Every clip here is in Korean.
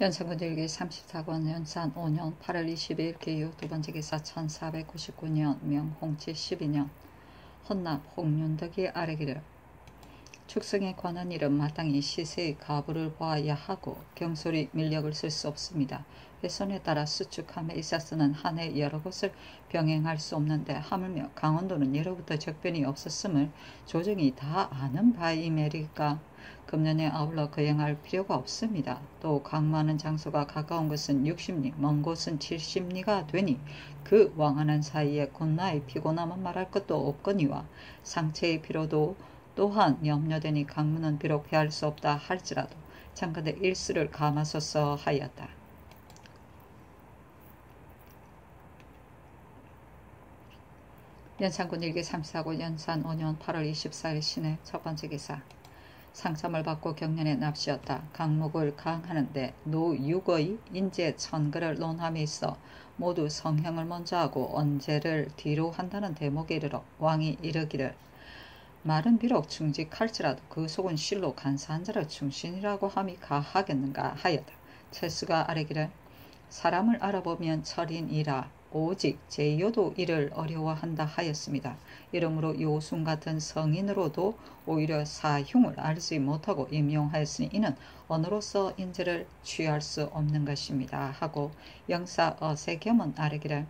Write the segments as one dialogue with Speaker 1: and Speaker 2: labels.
Speaker 1: 연산군 일기 34권 연산 5년 8월 22일 기유 두번째 기사 1499년 명홍치 12년 헌납 홍윤덕이 아래기를 축성에 관한 일은 마땅히 시세의 가부를 보아야 하고 경솔히 밀력을 쓸 수 없습니다. 훼손에 따라 수축함에 있어서는 한 해 여러 곳을 병행할 수 없는데 하물며 강원도는 예로부터 적변이 없었음을 조정이 다 아는 바이매리까 금년에 아울러 거행할 필요가 없습니다. 또 강마는 장소가 가까운 곳은 60리, 먼 곳은 70리가 되니 그 왕하는 사이에 곤나의 피곤함은 말할 것도 없거니와 상체의 피로도 또한 염려되니 강문은 비록 피할 수 없다 할지라도 장가대 일수를 감하소서 하였다. 연산군 일기 34고 연산 5년 8월 24일 신해 첫번째 기사 상참을 받고 경련에 납시었다. 강목을 강하는데 노육의 인재 천거를 논함에 있어 모두 성형을 먼저 하고 언제를 뒤로 한다는 대목에 이르러 왕이 이르기를 말은 비록 충직할지라도 그 속은 실로 간사한 자를 충신이라고 함이 가하겠는가 하였다. 철수가 아뢰기를 사람을 알아보면 철인이라 오직 제요도 이를 어려워한다 하였습니다. 이러므로 요순 같은 성인으로도 오히려 사흉을 알지 못하고 임용하였으니 이는 언어로서 인재를 취할 수 없는 것입니다. 하고 영사 어세겸은 아뢰기를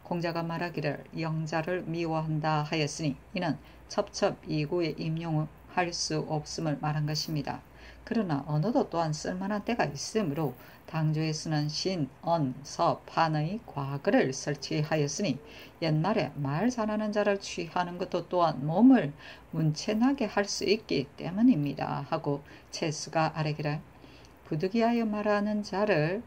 Speaker 1: 공자가 말하기를 영자를 미워한다 하였으니 이는 첩첩이구에 임용할 수 없음을 말한 것입니다. 그러나 언어도 또한 쓸만한 때가 있으므로 당조에 쓰는 신, 언, 서, 판의 과거를 설치하였으니 옛말에 말 잘하는 자를 취하는 것도 또한 몸을 문채나게 할 수 있기 때문입니다. 하고 채수가 아뢰기를 부득이하여 말하는 자를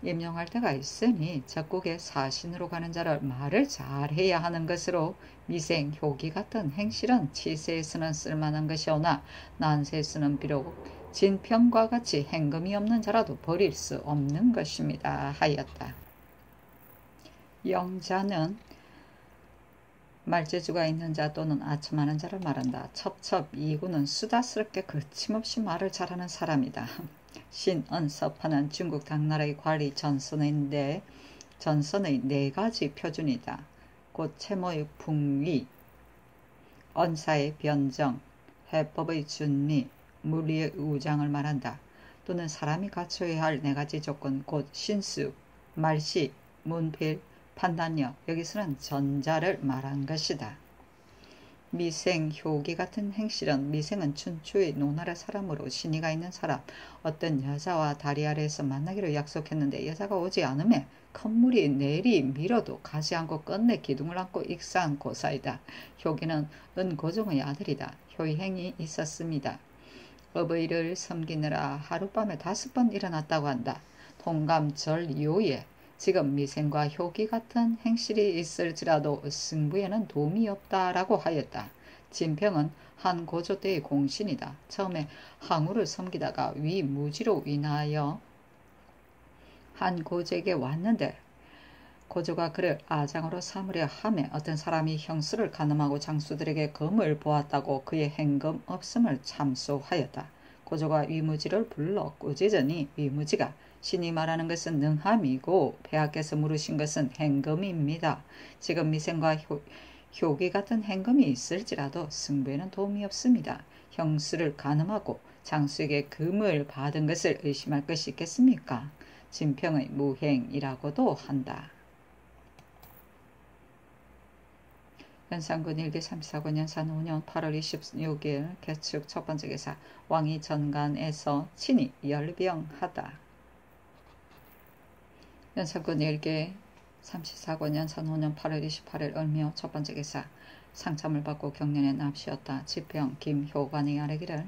Speaker 1: 임용할 때가 있으니 적국의 사신으로 가는 자를 말을 잘해야 하는 것으로 미생, 효기 같은 행실은 치세에서는 쓸만한 것이오나 난세에서는 비록 진평과 같이 행금이 없는 자라도 버릴 수 없는 것입니다. 하였다. 영자는 말재주가 있는 자 또는 아첨하는 자를 말한다. 첩첩이구는 수다스럽게 거침없이 말을 잘하는 사람이다. 신언서파는 중국 당나라의 관리 전선의 4가지 표준이다. 곧 채모의 풍위, 언사의 변정, 해법의 준리, 물리의 우장을 말한다. 또는 사람이 갖춰야 할 4가지 조건, 곧 신수, 말시, 문필, 판단력, 여기서는 전자를 말한 것이다. 미생, 효기 같은 행실은 미생은 춘추의 노나라 사람으로 신의가 있는 사람, 어떤 여자와 다리 아래에서 만나기로 약속했는데 여자가 오지 않음에 큰 물이 내리 밀어도 가지 않고 끝내 기둥을 안고 익사한 고사이다. 효기는 은고종의 아들이다. 효행이 있었습니다. 어버이를 섬기느라 하룻밤에 5번 일어났다고 한다. 통감절요에 지금 미생과 효기 같은 행실이 있을지라도 승부에는 도움이 없다라고 하였다. 진평은 한 고조 때의 공신이다. 처음에 항우를 섬기다가 위무지로 인하여 한 고조에게 왔는데 고조가 그를 아장으로 삼으려 하며 어떤 사람이 형수를 간음하고 장수들에게 검을 보았다고 그의 행금 없음을 참소하였다. 고조가 위무지를 불러 꾸짖으니 위무지가 신이 말하는 것은 능함이고 폐하께서 물으신 것은 행금입니다. 지금 미생과 효기 같은 행금이 있을지라도 승부에는 도움이 없습니다. 형수를 간음하고 장수에게 금을 받은 것을 의심할 것이 있겠습니까? 진평의 무행이라고도 한다. 연산군 일기 34권 연산 5년 8월 26일 개축 첫번째 기사 왕이 전간에서 친히 열병하다. 연산군 일기 34권 연산 5년 8월 28일 을묘 첫번째 기사 상참을 받고 경련에 납시었다. 지평 김효관이 아뢰기를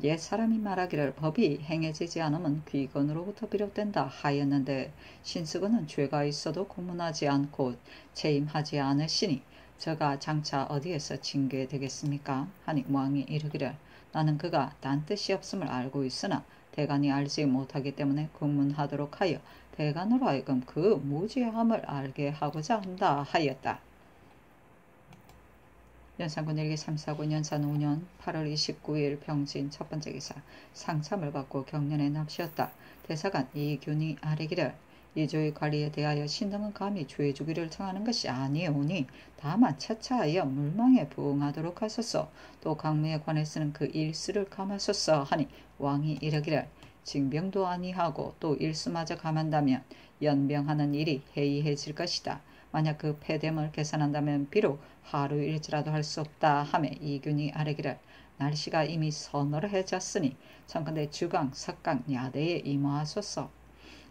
Speaker 1: 옛 사람이 말하기를 법이 행해지지 않으면 귀건으로부터 비롯된다 하였는데 신수건은 죄가 있어도 고문하지 않고 재임하지 않으시니 저가 장차 어디에서 징계 되겠습니까? 하니 왕이 이르기를 나는 그가 딴 뜻이 없음을 알고 있으나 대간이 알지 못하기 때문에 금문하도록 하여 대간으로 하여금 그 무죄함을 알게 하고자 한다 하였다. 연산군 일기 349 년산 5년 8월 29일 병진 첫 번째 기사. 상참을 받고 경련에 납시었다. 대사관 이균이 아뢰기를 이조의 관리에 대하여 신등은 감히 죄주기를 청하는 것이 아니오니 다만 차차하여 물망에 부응하도록 하소서. 또 강무에 관해서는 그 일수를 감하소서 하니 왕이 이르기를 징병도 아니하고 또 일수마저 감한다면 연병하는 일이 해이해질 것이다. 만약 그 폐됨을 계산한다면 비록 하루일지라도 할 수 없다 하며 이균이 아뢰기를 날씨가 이미 서늘해졌으니 청컨대 주강, 석강, 야대에 임하소서.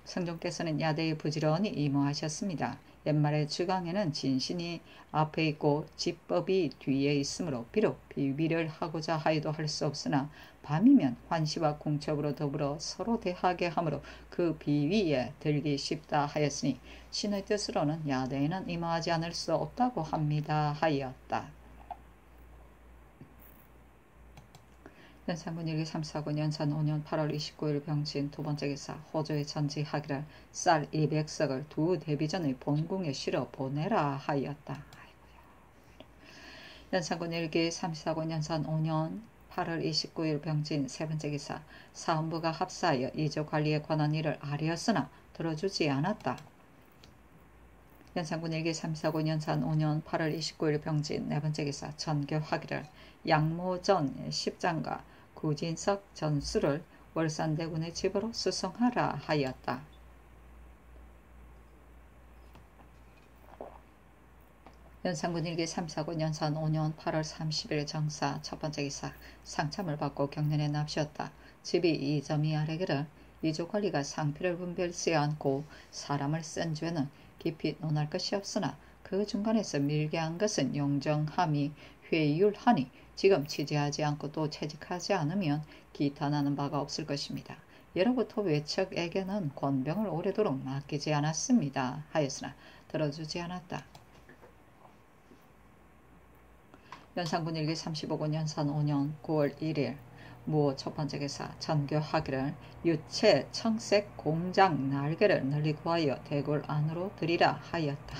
Speaker 1: 성종께서는 야대에 부지런히 임하셨습니다. 옛말에 주강에는 진신이 앞에 있고 지법이 뒤에 있으므로 비록 비비를 하고자 하여도 할 수 없으나 밤이면 환시와 공첩으로 더불어 서로 대하게 하므로 그 비위에 들기 쉽다 하였으니 신의 뜻으로는 야대에는 임하지 않을 수 없다고 합니다 하였다. 연산군 일기 349 년산 5년 8월 29일 병진 두 번째 기사. 호조에 전지하기를 쌀 200석을 두 대비전의 본궁에 실어 보내라 하였다. 연산군 일기 349 년산 5년 8월 29일 병진 세 번째 기사. 사헌부가 합사하여 이조 관리에 관한 일을 아뢰었으나 들어주지 않았다. 연산군 일기 349 년산 5년 8월 29일 병진 네 번째 기사. 전교하기를 양모전 십장과 구진석 전수를 월산대군의 집으로 수송하라 하였다. 연산군 일기 349 년산 5년 8월 30일 정사 첫 번째 기사. 상참을 받고 경련에 납시었다. 집이 이점이 아뢰기를 이조관리가 상피를 분별치 않고 사람을 쓴 죄는 깊이 논할 것이 없으나 그 중간에서 밀게 한 것은 용정함이 회유하니 지금 취재하지 않고 또 채직하지 않으면 기탄하는 바가 없을 것입니다. 예로부터 외척에게는 권병을 오래도록 맡기지 않았습니다 하였으나 들어주지 않았다. 연산군 일기 35고 년산 5년 9월 1일 무호 첫 번째 기사. 전교하기를 유체 청색 공장 날개를 널리 구하여 대궐 안으로 들이라 하였다.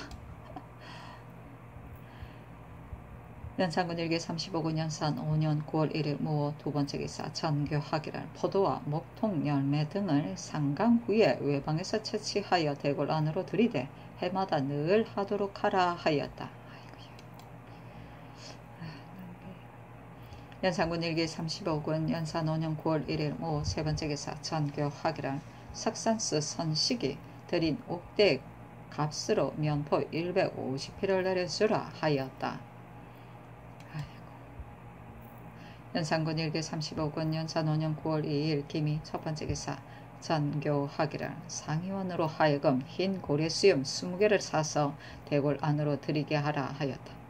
Speaker 1: 연산군 일기 35구 년산 5년 9월 1일 무호 두 번째 기사. 전교하기를 포도와 목통 열매 등을 상강 후에 외방에서 채취하여 대궐 안으로 들이되 해마다 늘 하도록 하라 하였다. 연산군 일기 35군 연산 5년 9월 1일 무호 세 번째 기사. 전교하기를 석산스 선식이 들인 옥대 값으로 면포 150피를 내려주라 하였다. 연산군 일기 35군 연산 5년 9월 2일 기미 첫 번째 기사. 전교하기를 상의원으로 하여금 흰 고래수염 20개를 사서 대궐 안으로 들이게 하라 하였다.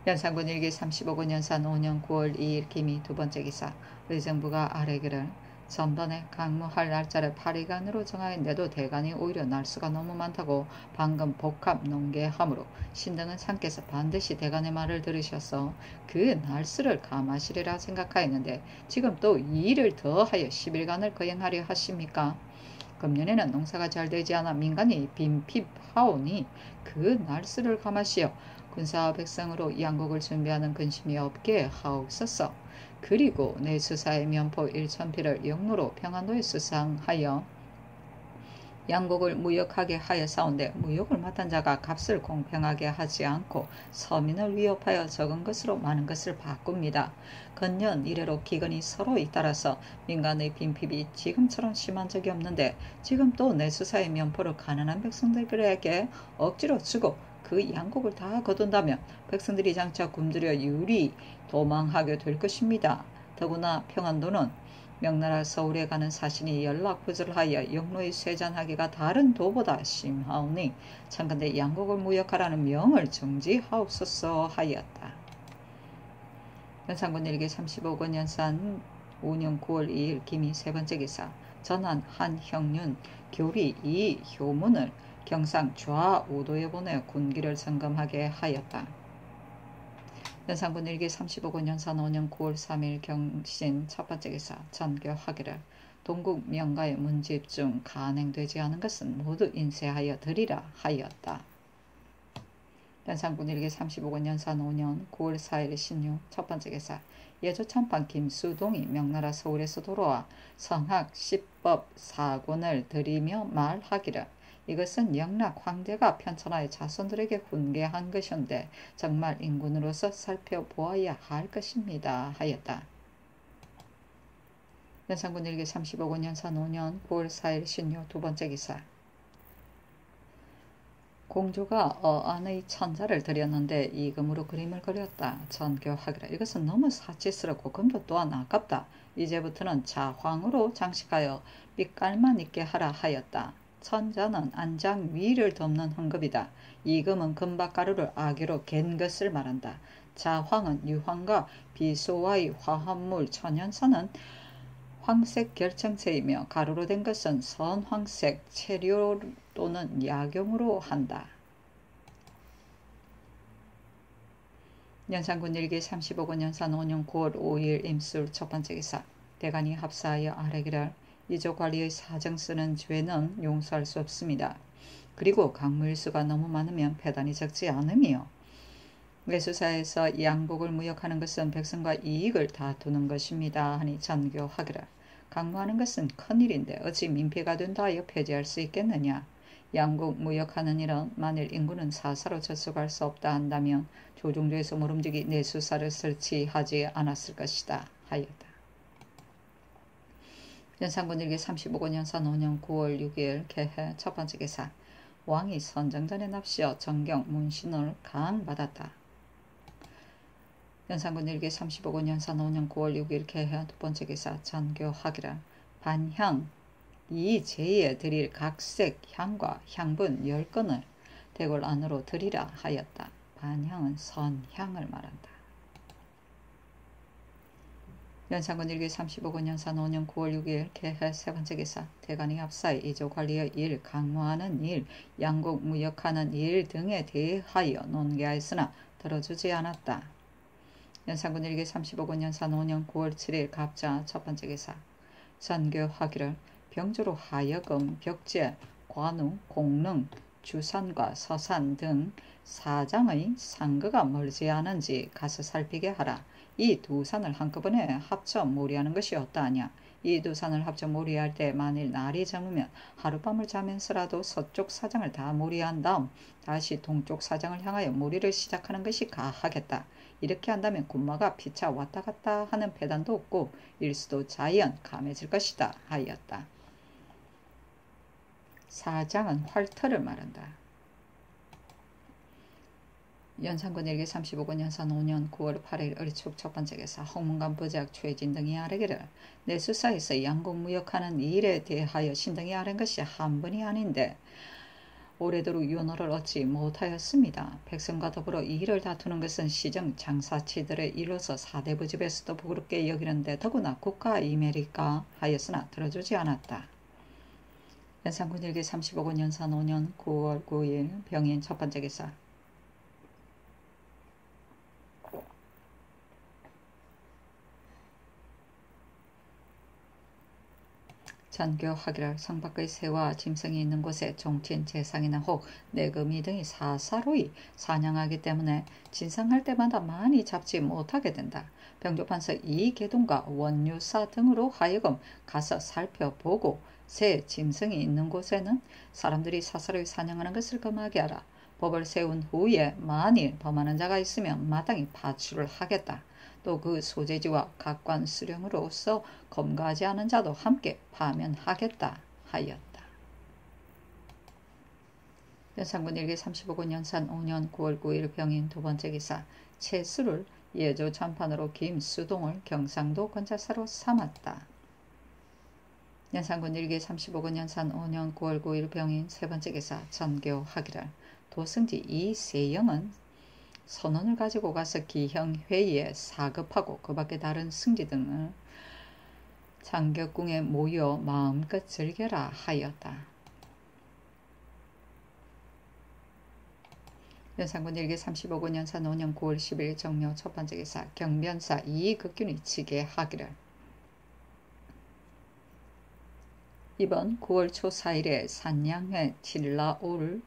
Speaker 1: 연산군 일기 35군 연산 5년 9월 2일 기미 두 번째 기사. 의정부가 아뢰기를 전번에 강무할 날짜를 8일간으로 정하였는데도 대간이 오히려 날수가 너무 많다고 방금 복합 농계하므로 신등은 상께서 반드시 대간의 말을 들으셔서 그 날수를 감하시리라 생각하였는데 지금 또 2일을 더하여 10일간을 거행하려 하십니까? 금년에는 농사가 잘 되지 않아 민간이 빈핍하오니 그 날수를 감하시어 군사와 백성으로 양국을 준비하는 근심이 없게 하옵소서. 그리고 내 수사의 면포 1000피를 영로로 평안도에 수상하여 양국을 무역하게 하여사온데 무역을 맡은 자가 값을 공평하게 하지 않고 서민을 위협하여 적은 것으로 많은 것을 바꿉니다. 건년 이래로 기근이 서로 잇따라서 민간의 빈핍이 지금처럼 심한 적이 없는데 지금 또 내수사의 면포를 가난한 백성들에게 억지로 주고 그 양국을 다 거둔다면 백성들이 장차 굶주려 유리 도망하게 될 것입니다. 더구나 평안도는 명나라 서울에 가는 사신이 연락부절하여 영로의 쇠잔하기가 다른 도보다 심하오니 참건대 양국을 무역하라는 명을 정지하옵소서 하였다. 연산군 일기 35권 연산 5년 9월 2일 기미 세 번째 기사. 전한 한형륜 교리 이 효문을 경상 좌우도에 보내 군기를 점검하게 하였다. 연산군 일기 35권 연산 5년 9월 3일 경신 첫 번째 기사. 전교하기를 동국 명가의 문집 중 간행되지 않은 것은 모두 인쇄하여 드리라 하였다. 연산군 일기 35권 연산 5년 9월 4일 신유 첫 번째 기사. 예조참판 김수동이 명나라 서울에서 돌아와 성학 시법 사권을 드리며 말하기를 이것은 영락 황제가 편천하의 자손들에게 훈계한 것인데 정말 인군으로서 살펴보아야 할 것입니다 하였다. 연산군 일기 35권 연산 5년 9월 4일 신유 두 번째 기사. 공주가 어안의 천자를 드렸는데 이금으로 그림을 그렸다. 전교하기라. 이것은 너무 사치스럽고 금도 또한 아깝다. 이제부터는 자황으로 장식하여 빛깔만 있게 하라 하였다. 천자는 안장 위를 덮는 헝겊이다. 이금은 금박가루를 아기로 갠 것을 말한다. 자황은 유황과 비소와의 화합물 천연산은 황색 결정체이며 가루로 된 것은 선황색 체류 또는 약용으로 한다. 연산군 일기 35권 연산 5년 9월 5일 임술 첫 번째 기사. 대간이 합사하여 아뢰기를 이조관리의 사정 쓰는 죄는 용서할 수 없습니다. 그리고 강물수가 너무 많으면 배단이 적지 않으며 외수사에서 양복을 무역하는 것은 백성과 이익을 다투는 것입니다 하니 전교하기를 강무하는 것은 큰일인데 어찌 민폐가 된다 하여 폐지할 수 있겠느냐. 양국 무역하는 일은 만일 인구는 사사로 접속할 수 없다 한다면 조종조에서 모름지기 내수사를 설치하지 않았을 것이다 하였다. 연산군 일기 35권 연산 5년 9월 6일 개해 첫 번째 기사. 왕이 선정전에 납시어 정경 문신을 강받았다. 연산군 일기 35권 연산 5년 9월 6일 개해 두 번째 기사. 전교하기를 반향 이제에 드릴 각색 향과 향분 10건을 대궐 안으로 드리라 하였다. 반향은 선향을 말한다. 연산군 일기 35권 연산 5년 9월 6일 개해 세 번째 기사. 대간이 합사의 이조관리의 일, 강무하는 일, 양국 무역하는 일 등에 대하여 논계하였으나 들어주지 않았다. 연산군 일기 35권 연산 5년 9월 7일 갑자 첫 번째 기사. 전교하기를 병조로 하여금 벽제, 관우, 공릉, 주산과 서산 등 사장의 상거가 멀지 않은지 가서 살피게 하라. 이 두 산을 한꺼번에 합쳐 몰이하는 것이 어떠하냐. 이 두 산을 합쳐 몰이할 때 만일 날이 저무면 하룻밤을 자면서라도 서쪽 사장을 다 몰이한 다음 다시 동쪽 사장을 향하여 몰이를 시작하는 것이 가하겠다. 이렇게 한다면 군마가 피차 왔다 갔다 하는 배단도 없고 일수도 자연 감해질 것이다 하였다. 사장은 활터를 말한다. 연산군 일기 35권 연산 5년 9월 8일 을축 첫 번째 기사. 홍문관 부작 최진 등이 아뢰기를 내수사에서 양국 무역하는 일에 대하여 신등이 아뢰는 것이 한 번이 아닌데 오래도록 윤호를 얻지 못하였습니다. 백성과 더불어 이 일을 다투는 것은 시정 장사치들의 일로서 사대부 집에서도 부끄럽게 여기는데 더구나 국가 이메리까 하였으나 들어주지 않았다. 연산군 일기 35권 연산 5년 9월 9일 병인 첫 번째 기사. 전교하기를 성 밖의 새와 짐승이 있는 곳에 종친 제상이나 혹 내금이 등이 사사로이 사냥하기 때문에 진상할 때마다 많이 잡지 못하게 된다. 병조판서 이계동과 원유사 등으로 하여금 가서 살펴보고 새 짐승이 있는 곳에는 사람들이 사사로이 사냥하는 것을 금하게 하라. 법을 세운 후에 만일 범하는 자가 있으면 마땅히 파출을 하겠다. 또 그 소재지와 각관 수령으로서 검거하지 않은 자도 함께 파면하겠다 하였다. 연산군 일기 35권 연산 5년 9월 9일 병인 두 번째 기사. 채수를 예조 참판으로 김수동을 경상도 건자사로 삼았다. 연산군 일기 35권 연산 5년 9월 9일 병인 세 번째 기사. 전교하기를 도승지 이세영은 선원을 가지고 가서 기형회의에 사급하고 그 밖에 다른 승지 등을 장격궁에 모여 마음껏 즐겨라 하였다. 연산군 일기 35권 연산 5년 9월 10일 정묘 첫 번째 기사. 경변사 이극균이 치게 하기를 이번 9월 초 4일에 산양회 칠라올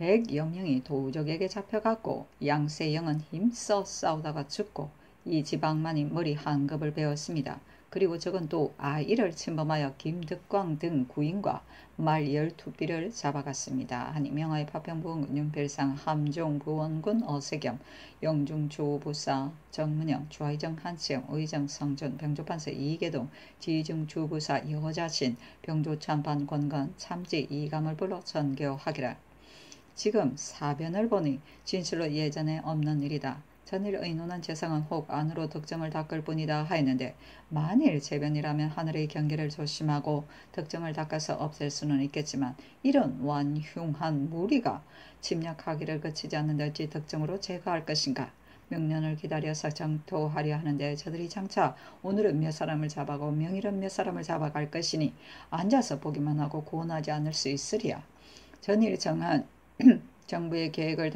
Speaker 1: 백영령이 도적에게 잡혀갔고 양세영은 힘써 싸우다가 죽고 이 지방만이 머리 한 급을 베었습니다. 그리고 적은 또 아이를 침범하여 김득광 등 구인과 말 12비를 잡아갔습니다. 하니 명하의 파평부원군 윤필상 함종부원군 어세겸 영중주부사 정문영 주하이정 한치영 의정 성준 병조판서 이계동 지중주부사 여자신 병조참판 권건 참지 이감을 불러 전교하기라. 지금 사변을 보니 진실로 예전에 없는 일이다. 전일 의논한 재상은 혹 안으로 덕정을 닦을 뿐이다 하였는데 만일 재변이라면 하늘의 경계를 조심하고 덕정을 닦아서 없앨 수는 있겠지만 이런 완흉한 무리가 침략하기를 그치지 않는데 어찌 덕정으로 제거할 것인가. 명년을 기다려서 정토하려 하는데 저들이 장차 오늘은 몇 사람을 잡아고 명일은 몇 사람을 잡아갈 것이니 앉아서 보기만 하고 구원하지 않을 수 있으리야. 전일 정한 정부의 계획을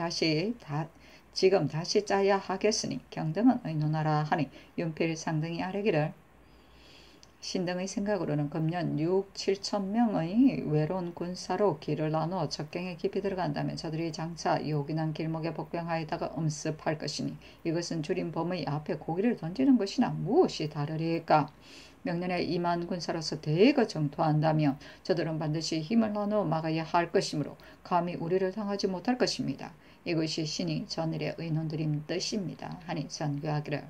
Speaker 1: 지금 다시 짜야 하겠으니 경등은 의논하라 하니 윤필 상등이 아뢰기를 신등의 생각으로는 금년 6, 7천 명의 외로운 군사로 길을 나누어 적경에 깊이 들어간다면 저들이 장차 요긴한 길목에 복병하에다가 엄습할 것이니 이것은 줄인 범의 앞에 고기를 던지는 것이나 무엇이 다르리까. 명년에 2만 군사로서 대거 정토한다면 저들은 반드시 힘을 나누어 막아야 할 것이므로 감히 우리를 당하지 못할 것입니다. 이것이 신이 전일의 의논드린 뜻입니다. 하니 전교하기를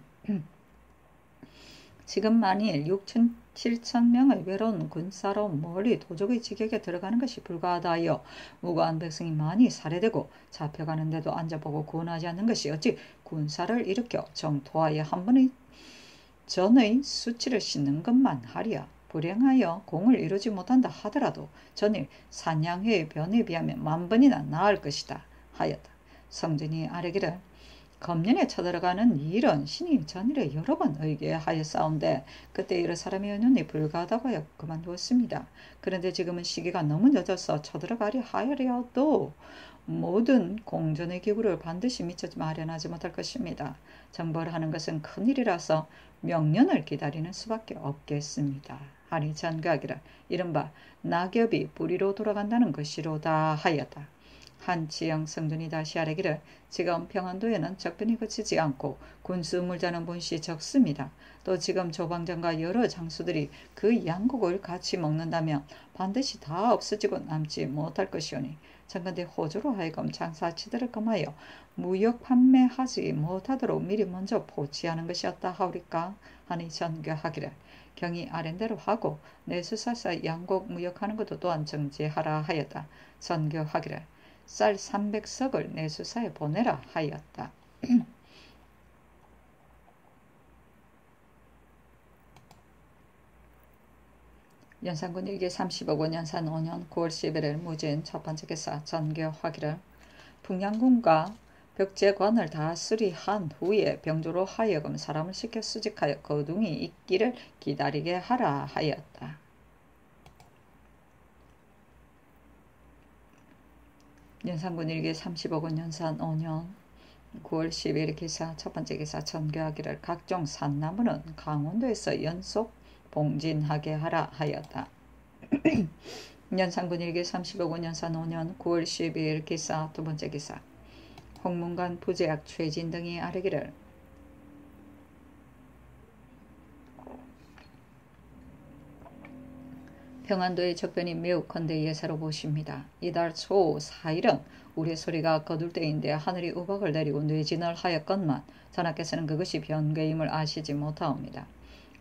Speaker 1: 지금 만일 6천 7천 명의 외로운 군사로 멀리 도적의 지격에 들어가는 것이 불가하다 하여 무고한 백성이 많이 살해되고 잡혀가는데도 앉아보고 구원하지 않는 것이 어찌 군사를 일으켜 정토하여 한 번의 전의 수치를 씻는 것만 하랴. 불행하여 공을 이루지 못한다 하더라도 전일 산양회의 변에 비하면 만번이나 나을 것이다 하였다. 성준이 아뢰기를 검년에 쳐들어가는 일은 신이 전일에 여러 번 의계하였사온데 그때 여러 사람의 의논이 불가하다고 하여 그만두었습니다. 그런데 지금은 시기가 너무 늦어서 쳐들어가려 하여도 모든 공전의 기구를 반드시 미처 마련하지 못할 것입니다. 정벌 하는 것은 큰일이라서 명년을 기다리는 수밖에 없겠습니다. 하니 전가기라 이른바 낙엽이 뿌리로 돌아간다는 것이로다 하였다. 한치영 성준이 다시 아뢰기를 지금 평안도에는 적변이 그치지 않고 군수 물자는 본시 적습니다. 또 지금 조방장과 여러 장수들이 그 양곡을 같이 먹는다면 반드시 다 없어지고 남지 못할 것이오니 정근대 호조로 하여금 장사치들을 금하여 무역 판매하지 못하도록 미리 먼저 포치하는 것이었다 하오리까 하니 전교하기를 경이 아랜대로 하고 내수사사 양곡 무역하는 것도 또한 정지하라 하였다. 전교하기를 쌀 300석을 내수사에 보내라 하였다. 연산군 일기 30억 원 연산 5년 9월 11일 무진 첫 번째 기사 전교하기를 풍양군과 벽제관을 다 수리한 후에 병조로 하여금 사람을 시켜 수직하여 거둥이 있기를 기다리게 하라 하였다. 연산군 일기 30억 원 연산 5년 9월 10일 기사 첫 번째 기사 전교하기를 각종 산나무는 강원도에서 연속 봉진하게 하라 하였다. 연산군 일기 30억 원 연산 5년 9월 12일 기사 두 번째 기사 홍문관 부제학 최진 등이 아뢰기를 평안도의 적변이 매우 컨대 예사로 보십니다. 이달 초 4일은 우레소리가 거둘 때인데 하늘이 우박을 내리고 뇌진을 하였건만 전하께서는 그것이 변개임을 아시지 못하옵니다.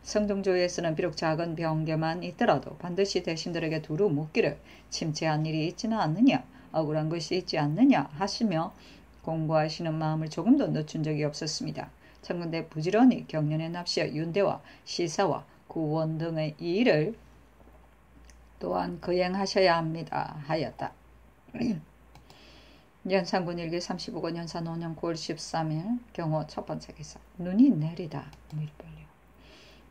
Speaker 1: 성동조에서는 비록 작은 변개만 있더라도 반드시 대신들에게 두루 묻기를 침체한 일이 있지는 않느냐 억울한 것이 있지 않느냐 하시며 공부하시는 마음을 조금도 늦춘 적이 없었습니다. 청근대 부지런히 경련에 납시어 윤대와 시사와 구원 등의 일을 또한 거행하셔야 합니다 하였다. 연산군 일기 35권 연산 5년 9월 13일 경호 첫 번째 기사 눈이 내리다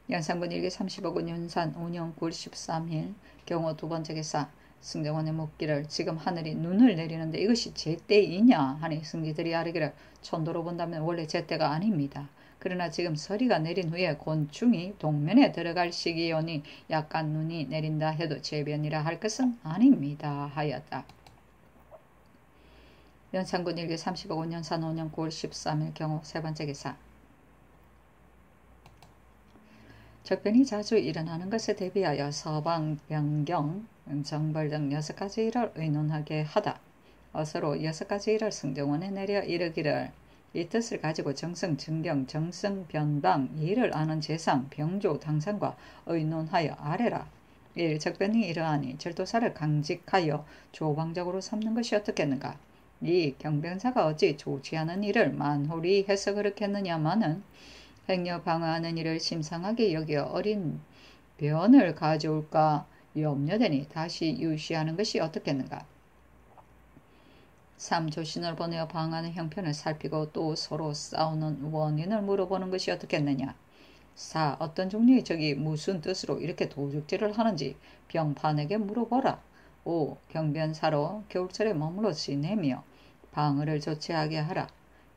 Speaker 1: 연산군 일기 35권 연산 5년 9월 13일 경호 두 번째 기사 승정원의 묻기를 지금 하늘이 눈을 내리는데 이것이 제때이냐 하니 승지들이 아뢰기를 촌도로 본다면 원래 제때가 아닙니다. 그러나 지금 서리가 내린 후에 곤충이 동면에 들어갈 시기이오니 약간 눈이 내린다 해도 재변이라 할 것은 아닙니다 하였다. 연산군 일기 30억 5년 산 5년 9월 13일 경우 세 번째 기사. 적변이 자주 일어나는 것에 대비하여 서방, 변경, 정벌 등 6가지 일을 의논하게 하다. 어서로 6가지 일을 승정원에 내려 이르기를 이 뜻을 가지고 정승, 증경, 정승, 변방, 이를 아는 재상, 병조, 당상과 의논하여 아래라. 1. 적변이 이러하니 절도사를 강직하여 조방적으로 삼는 것이 어떻겠는가. 2. 경변사가 어찌 좋지 않은 일을 만홀히 해서 그렇겠느냐마는 행여 방어하는 일을 심상하게 여겨 어린 변을 가져올까 염려되니 다시 유시하는 것이 어떻겠는가. 3. 조신을 보내어 방어하는 형편을 살피고 또 서로 싸우는 원인을 물어보는 것이 어떻겠느냐. 4. 어떤 종류의 적이 무슨 뜻으로 이렇게 도둑질을 하는지 병판에게 물어보라. 5. 경변사로 겨울철에 머물러 지내며 방어를 조치하게 하라.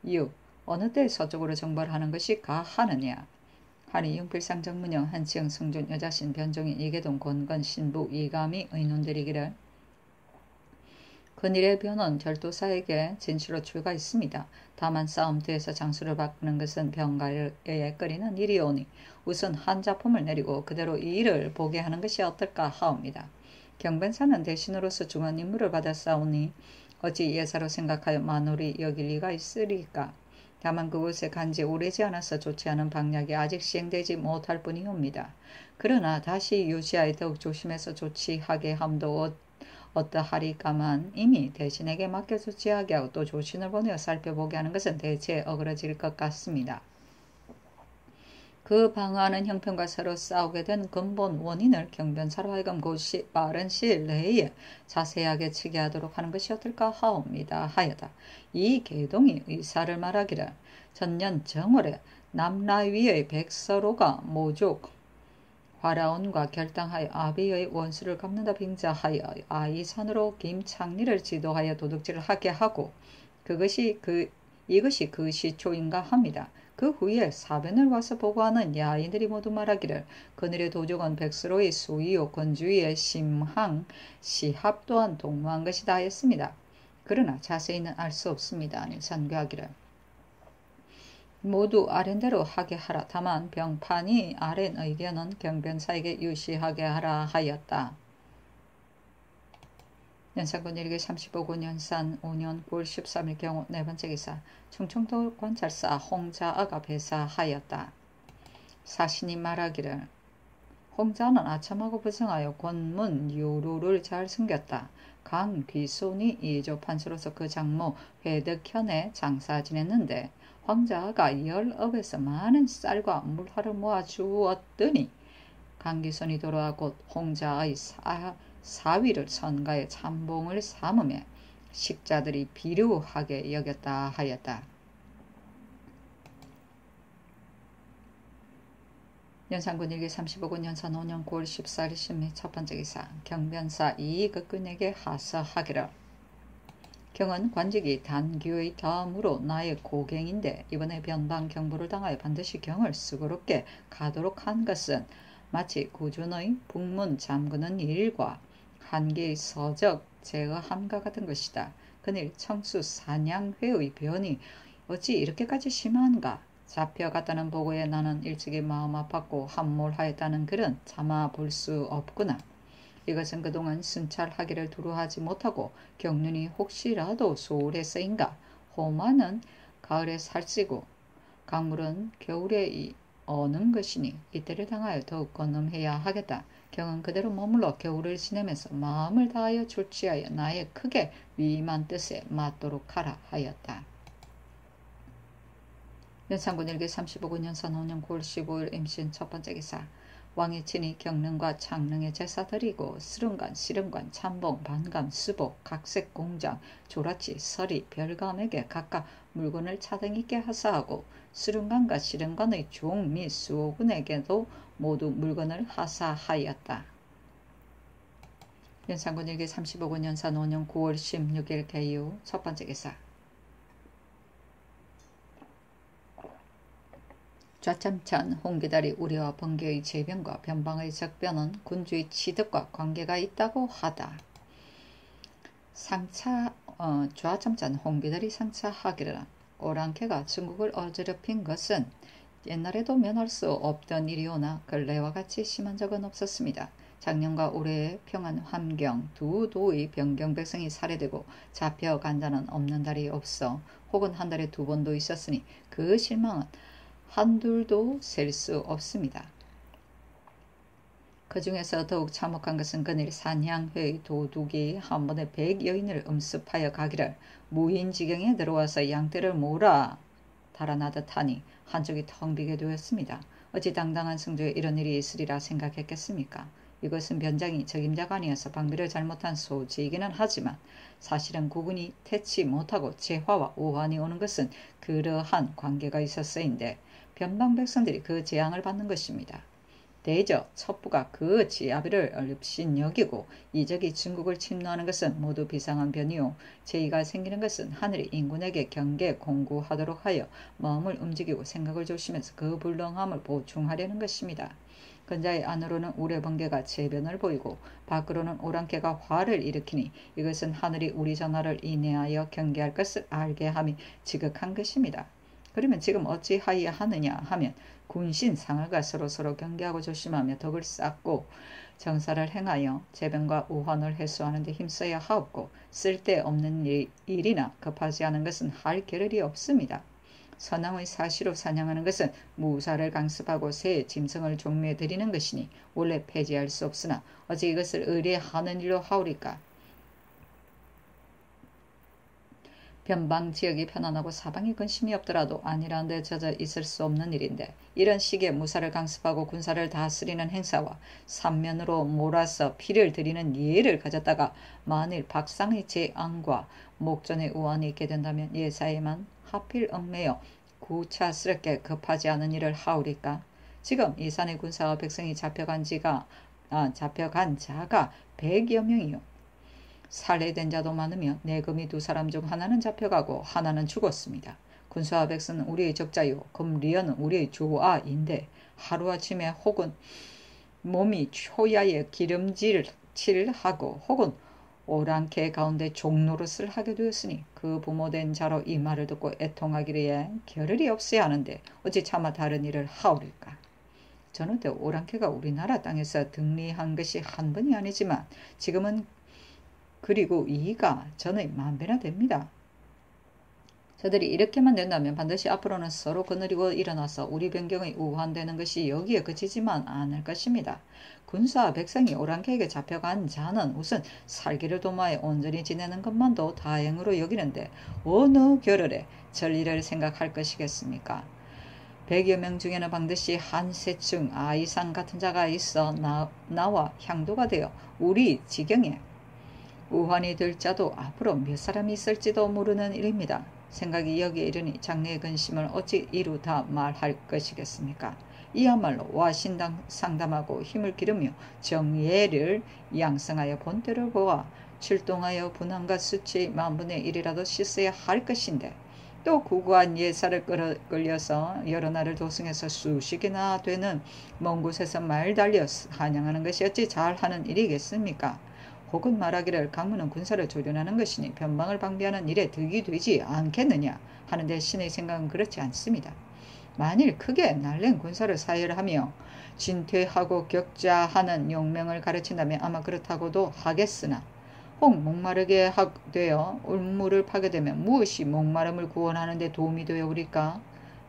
Speaker 1: 6. 어느 때 서쪽으로 정벌하는 것이 가하느냐. 하니 용필상 정문영 한치영 승준 여자신 변종인 이계동 권건 신부 이감이 의논드리기를 근일의 변은 절도사에게 진실로 죄가 있습니다. 다만 싸움터에서 장수를 바꾸는 것은 병가에 끓이는 일이오니 우선 한 작품을 내리고 그대로 이 일을 보게 하는 것이 어떨까 하옵니다. 경변사는 대신으로서 중한 임무를 받았사오니 어찌 예사로 생각하여 만홀히 여길 리가 있으리까. 다만 그곳에 간지 오래지 않아서 좋지 않은 방략이 아직 시행되지 못할 뿐이옵니다. 그러나 다시 유지하여 더욱 조심해서 조치하게 함도 어떠하리까만 이미 대신에게 맡겨 조치하게 하고 또 조신을 보내어 살펴보게 하는 것은 대체 어그러질 것 같습니다. 그 방어하는 형편과 서로 싸우게 된 근본 원인을 경변사로 하여금 빠른 시일 내에 자세하게 치게하도록 하는 것이 어떨까 하옵니다. 하여다. 이 계동이 의사를 말하기를 전년 정월에 남라위의 백서로가 모족 화라온과 결당하여 아비의 원수를 갚는다 빙자하여 아이산으로 김창리를 지도하여 도둑질을 하게 하고 이것이 그 시초인가 합니다. 그 후에 사변을 와서 보고하는 야인들이 모두 말하기를 그늘의 도적은 백서로의 수이요 권주위의 심항 시합 또한 동무한 것이다 했습니다. 그러나 자세히는 알 수 없습니다. 아니 선교하기를 모두 아랜대로 하게 하라. 다만 병판이 아랜 의견은 경변사에게 유시하게 하라 하였다. 연산군 일기 35구 5년산 5년 9월 13일 경우 네 번째 기사. 충청도 관찰사 홍자아가 배사하였다. 사신이 말하기를 홍자는 아첨하고 부정하여 권문 유루를 잘 숨겼다. 강귀손이 이조 판수로서 그 장모 회덕현에 장사 지냈는데 황자가 열업에서 많은 쌀과 물화를 모아 주었더니 강귀손이 돌아와 곧 홍자의 사위를 선가에 참봉을 삼으며 식자들이 비루하게 여겼다 하였다. 연산군 일기 35군 연산 5년 9월 14일 신미 첫 번째 기사. 경변사 이익근에게 하서하기를 경은 관직이 단규의 다음으로 나의 고갱인데 이번에 변방 경보를 당하여 반드시 경을 수고롭게 가도록 한 것은 마치 구준의 북문 잠그는 일과 한계의 서적 제어함과 같은 것이다. 그늘 청수 사냥회의 변이 어찌 이렇게까지 심한가. 잡혀갔다는 보고에 나는 일찍이 마음 아팠고 함몰하였다는 글은 차마 볼 수 없구나. 이것은 그동안 순찰하기를 두루하지 못하고 경륜이 혹시라도 소홀해 쓰인가. 호마는 가을에 살찌고 강물은 겨울에 어는 것이니 이때를 당하여 더욱 건엄해야 하겠다. 경은 그대로 머물러 겨울을 지내면서 마음을 다하여 졸지하여 나의 크게 위임한 뜻에 맞도록 하라 하였다. 연산군 일기 35군 연산 5년 9월 15일 임신 첫 번째 기사. 왕이 친히 경릉과 창릉에 제사 드리고 스릉간, 시릉관, 참봉, 반감, 수복, 각색 공장, 조라치, 서리, 별감에게 각각 물건을 차등 있게 하사하고 스릉간과 시릉관의 종 및 수호군에게도 모두 물건을 하사하였다. 연산군 일기 35군 연산 5년 9월 16일 개유 첫 번째 기사. 좌참찬 홍기다리 우리와 번개의 재변과 변방의 적변은 군주의 취득과 관계가 있다고 하다. 좌참찬 홍비들이 상차하기를 오랑캐가 중국을 어지럽힌 것은 옛날에도 면할 수 없던 일이오나 근래와 같이 심한 적은 없었습니다. 작년과 올해의 평안 환경 두 도의 변경 백성이 살해되고 잡혀간 자는 없는 달이 없어 혹은 한 달에 2번도 있었으니 그 실망은 한둘도 셀 수 없습니다. 그 중에서 더욱 참혹한 것은 그늘 산향회의 도둑이 한 번에 100여인을 음습하여 가기를 무인지경에 들어와서 양떼를 몰아 달아나듯 하니 한쪽이 텅 비게 되었습니다. 어찌 당당한 성조에 이런 일이 있으리라 생각했겠습니까? 이것은 변장이 적임자가 아니어서 방비를 잘못한 소지이기는 하지만 사실은 국군이 퇴치 못하고 재화와 우환이 오는 것은 그러한 관계가 있었어인데 변방 백성들이 그 재앙을 받는 것입니다. 대저 첩부가 그 지아비를 얼립신 여기고 이적이 중국을 침노하는 것은 모두 비상한 변이요 제의가 생기는 것은 하늘이 인군에게 경계 공구하도록 하여 마음을 움직이고 생각을 조심해서 그 불능함을 보충하려는 것입니다. 근자의 안으로는 우레번개가 재변을 보이고 밖으로는 오랑캐가 화를 일으키니 이것은 하늘이 우리 전하를 인내하여 경계할 것을 알게 함이 지극한 것입니다. 그러면 지금 어찌하여야 하느냐 하면 군신 상을과 서로서로 경계하고 조심하며 덕을 쌓고 정사를 행하여 재변과 우환을 해소하는 데 힘써야 하옵고 쓸데없는 일이나 급하지 않은 것은 할 겨를이 없습니다. 선왕의 사시로 사냥하는 것은 무사를 강습하고 새 짐승을 종묘에 드리는 것이니 원래 폐지할 수 없으나 어찌 이것을 의뢰하는 일로 하오리까. 변방 지역이 편안하고 사방이 근심이 없더라도 아니라는 데 젖어 있을 수 없는 일인데 이런 시기에 무사를 강습하고 군사를 다스리는 행사와 삼면으로 몰아서 피를 들이는 예를 가졌다가 만일 박상의 재앙과 목전의 우환이 있게 된다면 예사에만 하필 얽매여 구차스럽게 급하지 않은 일을 하오리까. 지금 이 산의 군사와 백성이 잡혀간 자가 100여 명이요. 살해된 자도 많으며 내금이 2사람 중 하나는 잡혀가고 하나는 죽었습니다. 군사와 백성은 우리의 적자요 금리언은 우리의 조아인데 하루아침에 혹은 몸이 초야에 기름질하고 혹은 오랑캐 가운데 종노릇을 하게 되었으니 그 부모된 자로 이 말을 듣고 애통하기에 겨를이 없어야 하는데 어찌 차마 다른 일을 하오릴까. 저는 또 오랑캐가 우리나라 땅에서 등리한 것이 한 번이 아니지만 지금은 그리고 이가 전의 만배나 됩니다. 저들이 이렇게만 된다면 반드시 앞으로는 서로 거느리고 일어나서 우리 변경의 우환되는 것이 여기에 그치지만 않을 것입니다. 군사와 백성이 오랑캐에게 잡혀간 자는 우선 살기를 도모하여 온전히 지내는 것만도 다행으로 여기는데 어느 겨를에 전리를 생각할 것이겠습니까? 100여 명 중에는 반드시 한 세층 아이상 같은 자가 있어 나와 향도가 되어 우리 지경에 우환이 될 자도 앞으로 몇 사람이 있을지도 모르는 일입니다. 생각이 여기에 이르니 장래의 근심을 어찌 이루 다 말할 것이겠습니까? 이야말로 와신당 상담하고 힘을 기르며 정예를 양성하여 본때를 보아 출동하여 분한과 수치 만분의 1이라도 씻어야 할 것인데 또 구구한 예사를 끌려서 여러 날을 도승해서 수식이나 되는 먼 곳에서 말 달려 한양하는 것이 어찌 잘하는 일이겠습니까? 혹은 말하기를 강문은 군사를 조련하는 것이니 변방을 방비하는 일에 득이 되지 않겠느냐 하는데 신의 생각은 그렇지 않습니다. 만일 크게 날랜 군사를 사열하며 진퇴하고 격자하는 용맹을 가르친다면 아마 그렇다고도 하겠으나 혹 목마르게 되어 울물을 파게 되면 무엇이 목마름을 구원하는 데 도움이 되어오리까?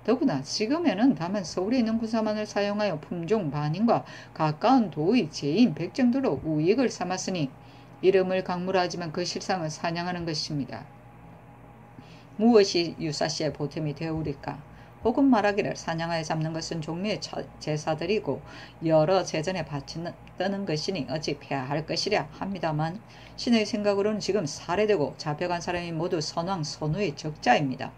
Speaker 1: 더구나 지금에는 다만 서울에 있는 군사만을 사용하여 품종 반인과 가까운 도의 제인 백정들로 우익을 삼았으니 이름을 강물하지만 그 실상은 사냥하는 것입니다. 무엇이 유사시의 보탬이 되어오리까? 혹은 말하기를 사냥하여 잡는 것은 종류의 제사들이고 여러 제전에 바치는 것이니 어찌 폐하할 것이랴 합니다만 신의 생각으로는 지금 살해되고 잡혀간 사람이 모두 선왕 선우의 적자입니다.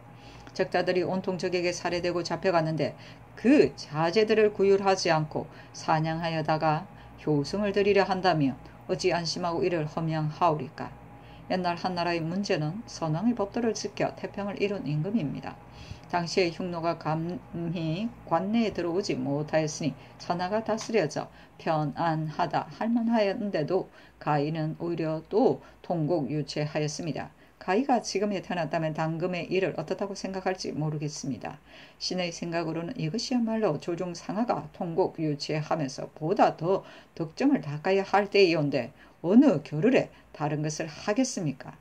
Speaker 1: 적자들이 온통 적에게 살해되고 잡혀갔는데 그 자제들을 구휼하지 않고 사냥하여다가 효성을 드리려 한다면 어찌 안심하고 이를 험양하오리까. 옛날 한나라의 문제는 선왕의 법도를 지켜 태평을 이룬 임금입니다. 당시의 흉노가 감히 관내에 들어오지 못하였으니 천하가 다스려져 편안하다 할만하였는데도 가인은 오히려 또 통곡유체하였습니다. 가희가 지금에 태어났다면 당금의 일을 어떻다고 생각할지 모르겠습니다. 신의 생각으로는 이것이야말로 조중상하가 통곡유체하면서 보다 더 덕점을 닦아야 할 때이온데 어느 겨를에 다른 것을 하겠습니까?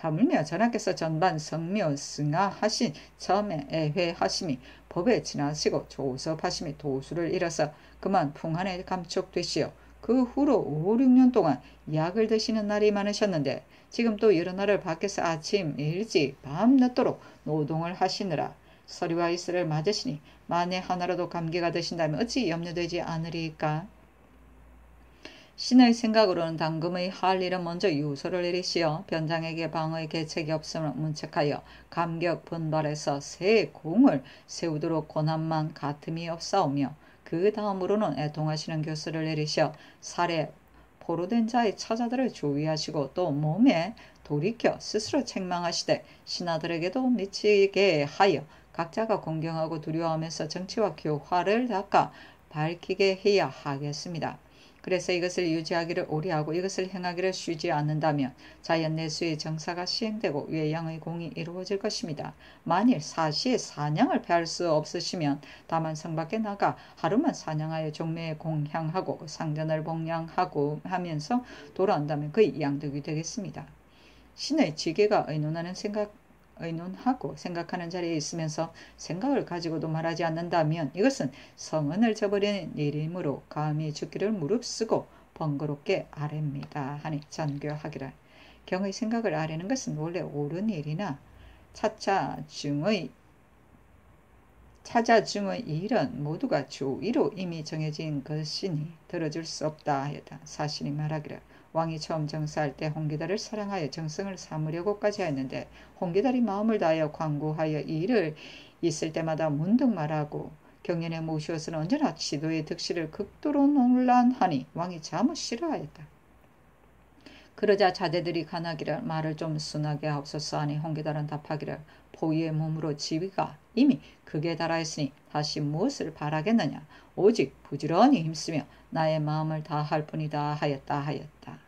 Speaker 1: 하물며 전하께서 전반 성묘 승하하신 처음에 애회하심이 법에 지나시고 조섭하심이 도수를 잃어서 그만 풍한에 감촉되시어 그 후로 5, 6년 동안 약을 드시는 날이 많으셨는데 지금 또 여러 날을 밖에서 아침 일찍 밤 늦도록 노동을 하시느라 서리와 이슬을 맞으시니 만에 하나라도 감기가 드신다면 어찌 염려되지 않으리까? 신의 생각으로는 당금의 할 일은 먼저 유서를 내리시어 변장에게 방의 계책이 없음을 문책하여 감격 분발해서 새 공을 세우도록 권한만 가틈이 없사오며 그 다음으로는 애통하시는 교수를 내리시어 살해 포로된 자의 처자들을 주의하시고 또 몸에 돌이켜 스스로 책망하시되 신하들에게도 미치게 하여 각자가 공경하고 두려워하면서 정치와 교화를 닦아 밝히게 해야 하겠습니다. 그래서 이것을 유지하기를 오래하고 이것을 행하기를 쉬지 않는다면 자연 내수의 정사가 시행되고 외양의 공이 이루어질 것입니다. 만일 사시의 사냥을 패할 수 없으시면 다만 성 밖에 나가 하루만 사냥하여 종묘에 공향하고 상전을 봉양하고 하면서 돌아온다면 거의 양득이 되겠습니다. 신의 지계가 의논하고 생각하는 자리에 있으면서 생각을 가지고도 말하지 않는다면 이것은 성은을 저버리는 일이므로 감히 죽기를 무릅쓰고 번거롭게 아랩니다 하니 전교하기를 경의 생각을 아뢰는 것은 원래 옳은 일이나 차자중의 일은 모두가 주의로 이미 정해진 것이니 들어줄 수 없다 하였다. 사신이 말하기를 왕이 처음 정사할 때 홍기달을 사랑하여 정성을 삼으려고까지 하였는데 홍기달이 마음을 다하여 광고하여 이 일을 있을 때마다 문득 말하고 경연에 모시어서는 언제나 지도의 득실을 극도로 논란하니 왕이 잠을 싫어하였다. 그러자 자대들이 간하기를 말을 좀 순하게 하옵소서 하니 홍기달은 답하기를 포위의 몸으로 지위가 이미 극에 달하였으니 다시 무엇을 바라겠느냐 오직 부지런히 힘쓰며 나의 마음을 다할 뿐이다 하였다.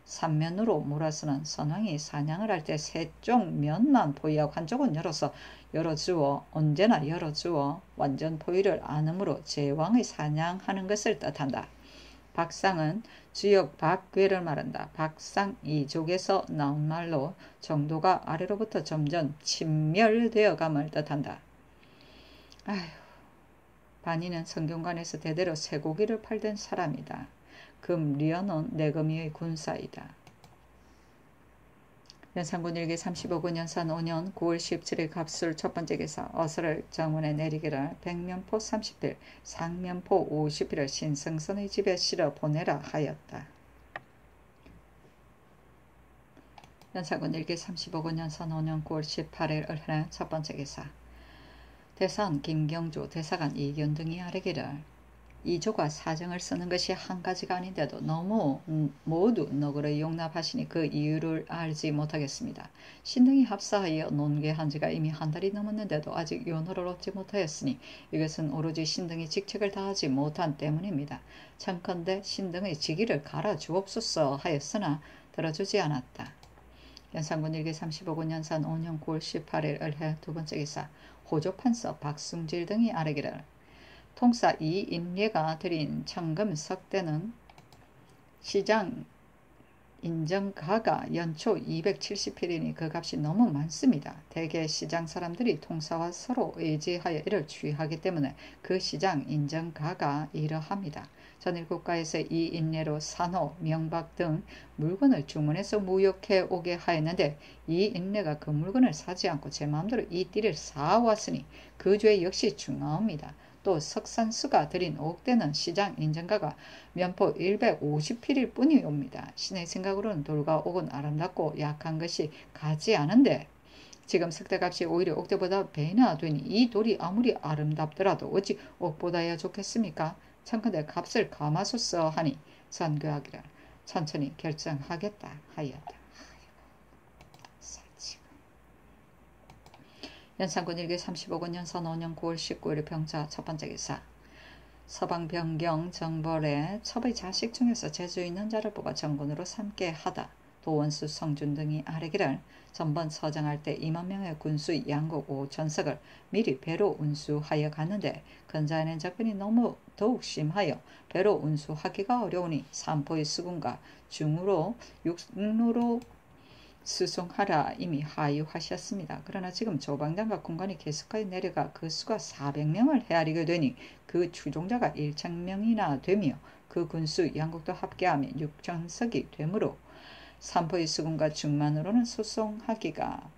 Speaker 1: 삼면으로 몰아서는 선왕이 사냥을 할 때 세 쪽 면만 포위하고 한쪽은 열어주어 언제나 열어주어 완전 포위를 안으므로 제왕의 사냥하는 것을 뜻한다. 박상은 주역 박괴를 말한다. 박상 이족에서 나온 말로 정도가 아래로부터 점점 침멸되어 감을 뜻한다. 아휴, 반이는 성균관에서 대대로 쇠고기를 팔던 사람이다. 금 리어논 내금이의 군사이다. 연산군 일기 35군 연산 5년 9월 17일 갑술 첫번째 기사 어서를 정원에 내리기를 백면포 30필 상면포 50필을 신성선의 집에 실어 보내라 하였다. 연산군 일기 35군 연산 5년 9월 18일 을해 첫번째 기사 대선 김경주 대사관 이견 등이 아뢰기를 이조가 사정을 쓰는 것이 한 가지가 아닌데도 너무 모두 너그러이 용납하시니 그 이유를 알지 못하겠습니다. 신등이 합사하여 논계한 지가 이미 한 달이 넘었는데도 아직 윤호를 얻지 못하였으니 이것은 오로지 신등이 직책을 다하지 못한 때문입니다. 청컨대 신등의 직위를 갈아주옵소서 하였으나 들어주지 않았다. 연산군 일기 35군 연산 5년 9월 18일 을해 두번째 기사 호조판서 박승질 등이 아뢰기를 통사 이인례가 드린 청금 석대는 시장 인정가가 연초 270필이니 그 값이 너무 많습니다. 대개 시장 사람들이 통사와 서로 의지하여 이를 취하기 때문에 그 시장 인정가가 이러합니다. 전일국가에서 이 인례로 산호, 명박 등 물건을 주문해서 무역해 오게 하였는데 이 인례가 그 물건을 사지 않고 제 마음대로 이 띠를 사왔으니 그 죄 역시 중하옵니다. 또 석산수가 드린 옥대는 시장 인정가가 면포 150필일 뿐이옵니다. 신의 생각으로는 돌과 옥은 아름답고 약한 것이 가지 않은데 지금 석대값이 오히려 옥대보다 배나 되니 이 돌이 아무리 아름답더라도 어찌 옥보다야 좋겠습니까? 청컨대 값을 감하소서 하니 전교하기를 천천히 결정하겠다 하였다. 연산군 일기 35군 연선 5년 9월 19일 병자 첫 번째 기사. 서방 변경 정벌에 첩의 자식 중에서 재주 있는 자를 뽑아 정군으로 삼게 하다. 도원수 성준 등이 아뢰기를 전번 서정할 때 2만 명의 군수 양국 5천석을 미리 배로 운수하여 갔는데 근자에는 접근이 너무 더욱 심하여 배로 운수하기가 어려우니 삼포의 수군과 중으로 육로로 수송하라 이미 하유하셨습니다. 그러나 지금 조방장과 군관이 계속하여 내려가 그 수가 400명을 헤아리게 되니 그 추종자가 1,000명이나 되며 그 군수 양국도 합계하면 6천석이 되므로 삼포의 수군과 중만으로는 수송하기가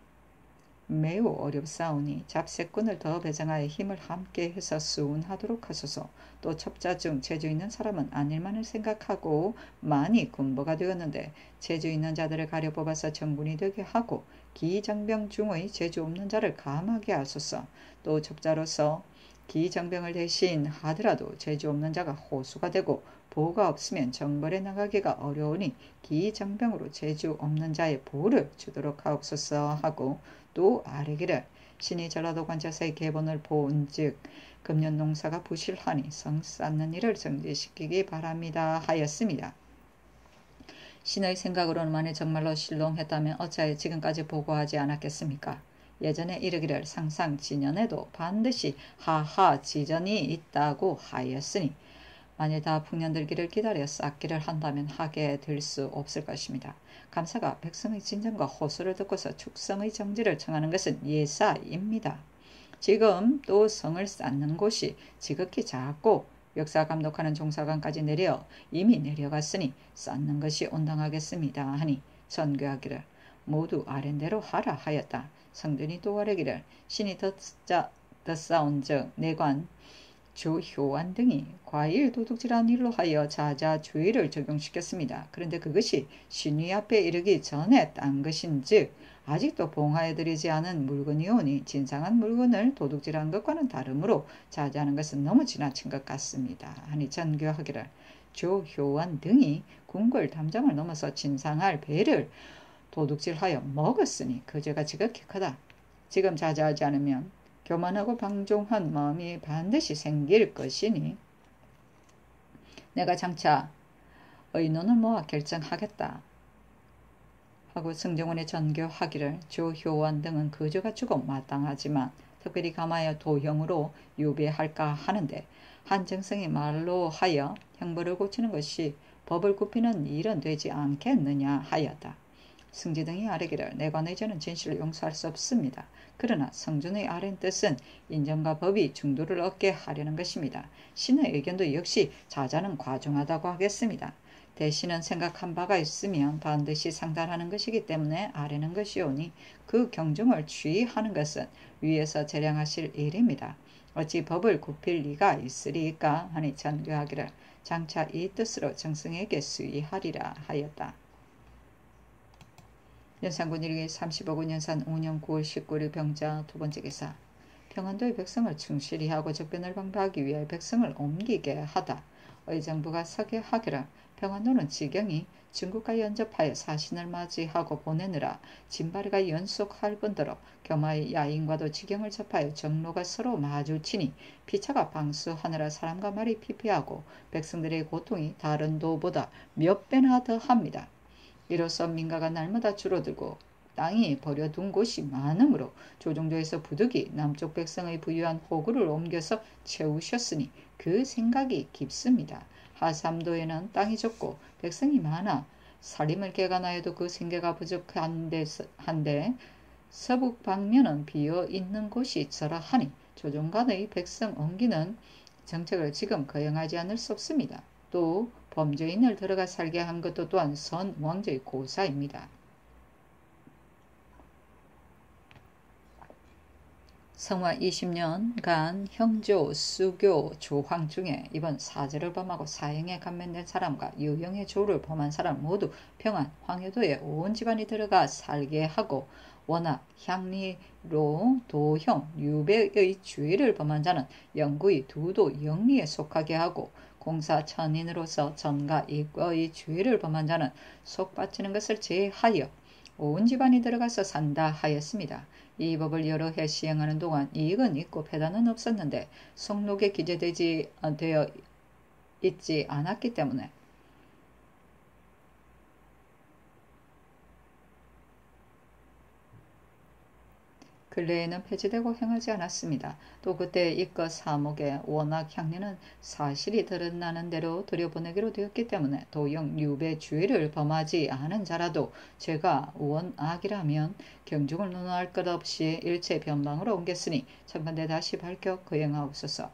Speaker 1: 매우 어렵사오니 잡세꾼을 더 배정하여 힘을 함께 해서 수운하도록 하소서. 또 첩자 중 재주 있는 사람은 아닐만을 생각하고 많이 군보가 되었는데 재주 있는 자들을 가려 뽑아서 정군이 되게 하고 기정병 중의 재주 없는 자를 감하게 하소서. 또 첩자로서 기정병을 대신 하더라도 재주 없는 자가 호수가 되고 보가 없으면 정벌에 나가기가 어려우니 기정병으로 재주 없는 자의 보를 주도록 하옵소서 하고 또 아뢰기를 신이 전라도 관자사의 계본을 본즉 금년 농사가 부실하니 성 쌓는 일을 정지시키기 바랍니다 하였습니다. 신의 생각으로는 만일 정말로 실롱했다면 어찌하여 지금까지 보고하지 않았겠습니까? 예전에 이르기를 상상 지년에도 반드시 하하 지전이 있다고 하였으니 만일 다 풍년들기를 기다려 쌓기를 한다면 하게 될 수 없을 것입니다. 감사가 백성의 진정과 호소를 듣고서 축성의 정지를 청하는 것은 예사입니다. 지금 또 성을 쌓는 곳이 지극히 작고 역사 감독하는 종사관까지 내려 이미 내려갔으니 쌓는 것이 온당하겠습니다 하니 전교하기를 모두 아랜대로 하라 하였다. 성전이 또 아뢰기를 신이 덧싸운즉 내관 조효안 등이 과일 도둑질한 일로 하여 자자주의를 적용시켰습니다. 그런데 그것이 신위 앞에 이르기 전에 딴 것인즉 아직도 봉하여드리지 않은 물건이오니 진상한 물건을 도둑질한 것과는 다르므로 자자하는 것은 너무 지나친 것 같습니다. 하니 전교하기를 조효안 등이 궁궐 담장을 넘어서 진상할 배를 도둑질하여 먹었으니 그 죄가 지극히 크다. 지금 자자하지 않으면 교만하고 방종한 마음이 반드시 생길 것이니 내가 장차 의논을 모아 결정하겠다 하고 승정원에 전교하기를 조효원 등은 그 죄가 주고 마땅하지만 특별히 감하여 도형으로 유배할까 하는데 한정성이 말로 하여 형벌을 고치는 것이 법을 굽히는 일은 되지 않겠느냐 하였다. 승지 등이 아뢰기를 내관의 죄는 진실로 용서할 수 없습니다. 그러나 성준의 아랜 뜻은 인정과 법이 중도를 얻게 하려는 것입니다. 신의 의견도 역시 자자는 과중하다고 하겠습니다. 대신은 생각한 바가 있으면 반드시 상달하는 것이기 때문에 아뢰는 것이오니 그 경중을 취하는 것은 위에서 재량하실 일입니다. 어찌 법을 굽힐 리가 있으리까 하니 전교하기를 장차 이 뜻으로 정승에게 수의하리라 하였다. 연산군 일기 35군 연산 5년 9월 19일 병자 두 번째 기사. 평안도의 백성을 충실히 하고 적변을 방파하기 위하여 백성을 옮기게 하다. 의정부가 서게 하기를 평안도는 지경이 중국과 연접하여 사신을 맞이하고 보내느라 진바리가 연속할 뿐더러 겸하여 야인과도 지경을 접하여 정로가 서로 마주치니 피차가 방수하느라 사람과 말이 피폐하고 백성들의 고통이 다른 도보다 몇 배나 더합니다. 이로써 민가가 날마다 줄어들고 땅이 버려둔 곳이 많으므로 조정조에서 부득이 남쪽 백성의 부유한 호구를 옮겨서 채우셨으니 그 생각이 깊습니다. 하삼도에는 땅이 적고 백성이 많아 살림을 개간하여도 그 생계가 부족한데 서북 방면은 비어있는 곳이 있어라 하니 조정간의 백성 옮기는 정책을 지금 거행하지 않을 수 없습니다. 또 범죄인을 들어가 살게 한 것도 또한 선 왕조의 고사입니다. 성화 20년간 형조, 수교, 조황 중에 이번 사제를 범하고 사형에 감면된 사람과 유형의 조를 범한 사람 모두 평안, 황해도에 온 집안이 들어가 살게 하고 워낙 향리로 도형, 유배의 주의를 범한 자는 영구히 두도 영리에 속하게 하고 공사천인으로서 전가 입거의 주의를 범한 자는 속바치는 것을 제하여 온 집안이 들어가서 산다 하였습니다. 이 법을 여러 해 시행하는 동안 이익은 있고 폐단은 없었는데 속록에 기재되지 되어 있지 않았기 때문에 근래에는 폐지되고 행하지 않았습니다. 또 그때 이것 사목에 워낙 향리는 사실이 드러나는 대로 들여보내기로 되었기 때문에 도영 유배 주의를 범하지 않은 자라도 죄가 원악이라면 경중을 논할 것 없이 일체 변방으로 옮겼으니 천만대 다시 밝혀 거행하옵소서.